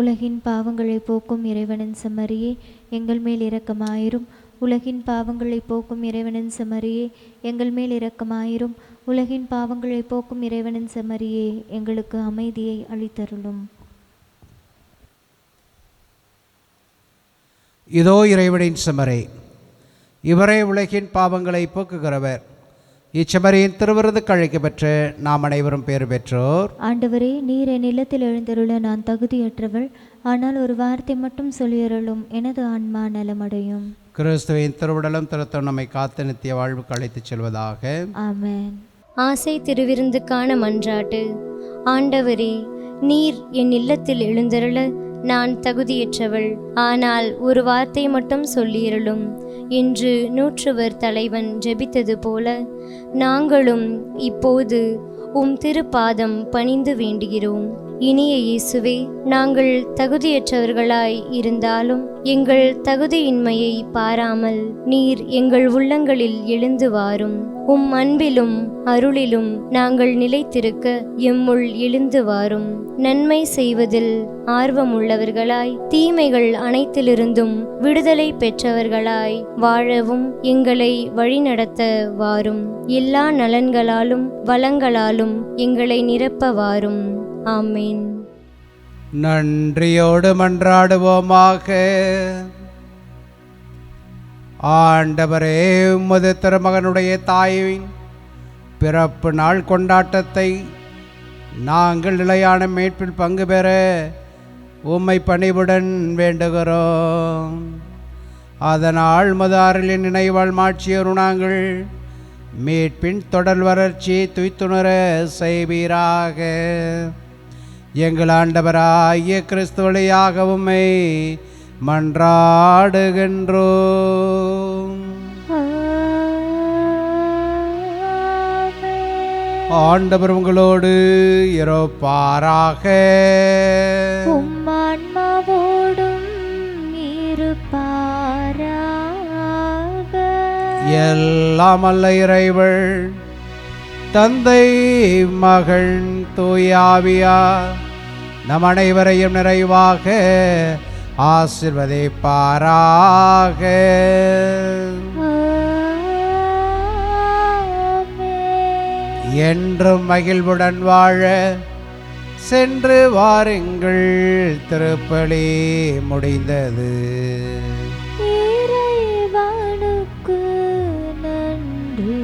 உலகின் பாவங்களை போக்கும் இறைவனின் செம்மறியே, எங்கள் மேல் இரக்கமாயிரும். உலகின் பாவங்களை போக்கும் இறைவனின் செம்மறியே, எங்கள் மேல் இரக்கமாயிரும். உலகின் பாவங்களை போக்கும் இறைவனின் செம்மறியே, எங்களுக்கு அமைதியை அளித்தருளும். இதோ இறைவனின் செம்மறி, இவரே உலகின் பாவங்களை போக்குகிறவர். இச்செம்மறியின் திருவிருந்துக்கு அழைக்கப்பெற்று நாம் அனைவரும் பேறு பெற்றோர். ஆண்டவரே, நீர் என் இல்லத்தில் எழுந்தருள நான் தகுதியற்றவள், ஆனால் ஒரு வார்த்தை மட்டும் சொல்லியருளும், எனது ஆன்மா நலமடையும். கிறிஸ்துவின் திருவுடலும் திருத்தம் நம்மை காத்து நித்திய வாழ்வுக்கு அழைத்துச் செல்வதாக. ஆமென். ஆசை திருவிருந்துக்கான மன்றாட்டு. ஆண்டவரே, நீர் என் இல்லத்தில் எழுந்தருள நான் தகுதியற்றவள், ஆனால் ஒரு வார்த்தை மட்டும் சொல்லியருளும் என்று நூற்றுவர் தலைவன் ஜெபித்தது போல நாங்களும் இப்போது உம் திருப்பாதம் பணிந்து வேண்டுகிறோம். இனிய இயேசுவே, நாங்கள் தகுதியற்றவர்களாய் இருந்தாலும் எங்கள் தகுதியின்மையை பாராமல் நீர் எங்கள் உள்ளங்களில் எழுந்து வாரும். உம் அன்பிலும் அருளிலும் நாங்கள் நிலைத்திருக்க எம்முள் எழுந்து வாரும். நன்மை செய்வதில் ஆர்வமுள்ளவர்களாய் தீமைகள் அனைத்திலிருந்தும் விடுதலை பெற்றவர்களாய் வாழவும் எங்களை வழிநடத்த வாரும். எல்லா நலன்களாலும் வளங்களாலும் எங்களை நிரப்ப வாரும். ஆமேன். நன்றியோடு மன்றாடுவோமாக. ஆண்டவரே, உமது திருமகனுடைய தாயின் பிறப்பு நாள் கொண்டாட்டத்தை நாங்கள் நிலையான மீட்பில் பங்கு பெற உம்மை பணிவுடன் வேண்டுகிறோம். அதனால் உமது அருளின் நினைவாழ் மாட்சியோடு நாங்கள் மீட்பின் தொடர் வளர்ச்சியை துய்த்துணர செய்வீராக. எங்கள் ஆண்டவராகிய கிறிஸ்து வழியாக உம்மை மன்றாடுகின்றோம். ஆண்டவர் உங்களோடு இருப்பாராக. உம் ஆன்மாவோடும் இருப்பாராக. எல்லாம் அல்ல இறைவள் தந்தை, மகள், தூயாவியா நம் அனைவரையும் நிறைவாக ஆசீர்வதிப்பாராக. என்றும் மகிழ்வுடன் வாழ சென்று வாருங்கள். திருப்பலி முடிந்தது. இறைவனுக்கு நன்றி.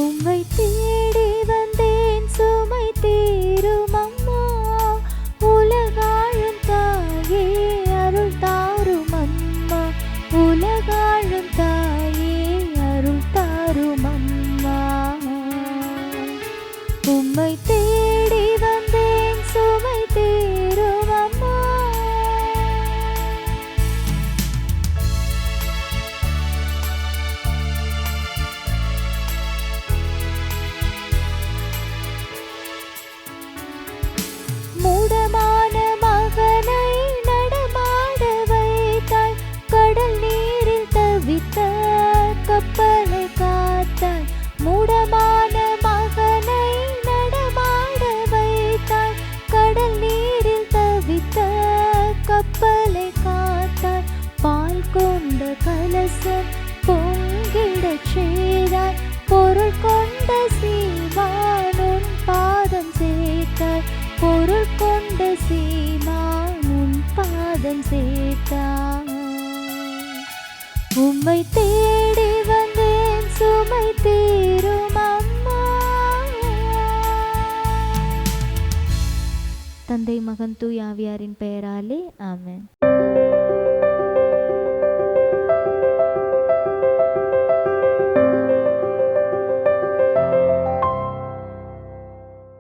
உம்மை தேடி வந்தேன், சுமை தீரும் அம்மா. உலகாழும் தாயே அருள் தாரும் அம்மா. உலகாழும் தாயே அருள் தாரும் அம்மா. உம்மை தேடி வந்தேன், சுமை தீரும் அம்மா. மூடமான மகனை நடமாட வைத்தாய், கடல் நீரில் தவித்த கப்பலை காத்தாய். மூட பரவசம் பொங்கிடச் செய்தாய். பொருள் கொண்ட சீமான் உன் பாதம் சேர்த்தாய். பொருள் கொண்ட சீமான் உன் பாதம் சேர்த்தாய். உம்மை தேடி வந்தேன் சுமை தீரும் அம்மா. தந்தை மகன் தூய் ஆவியாரின் பெயராலே ஆமென்.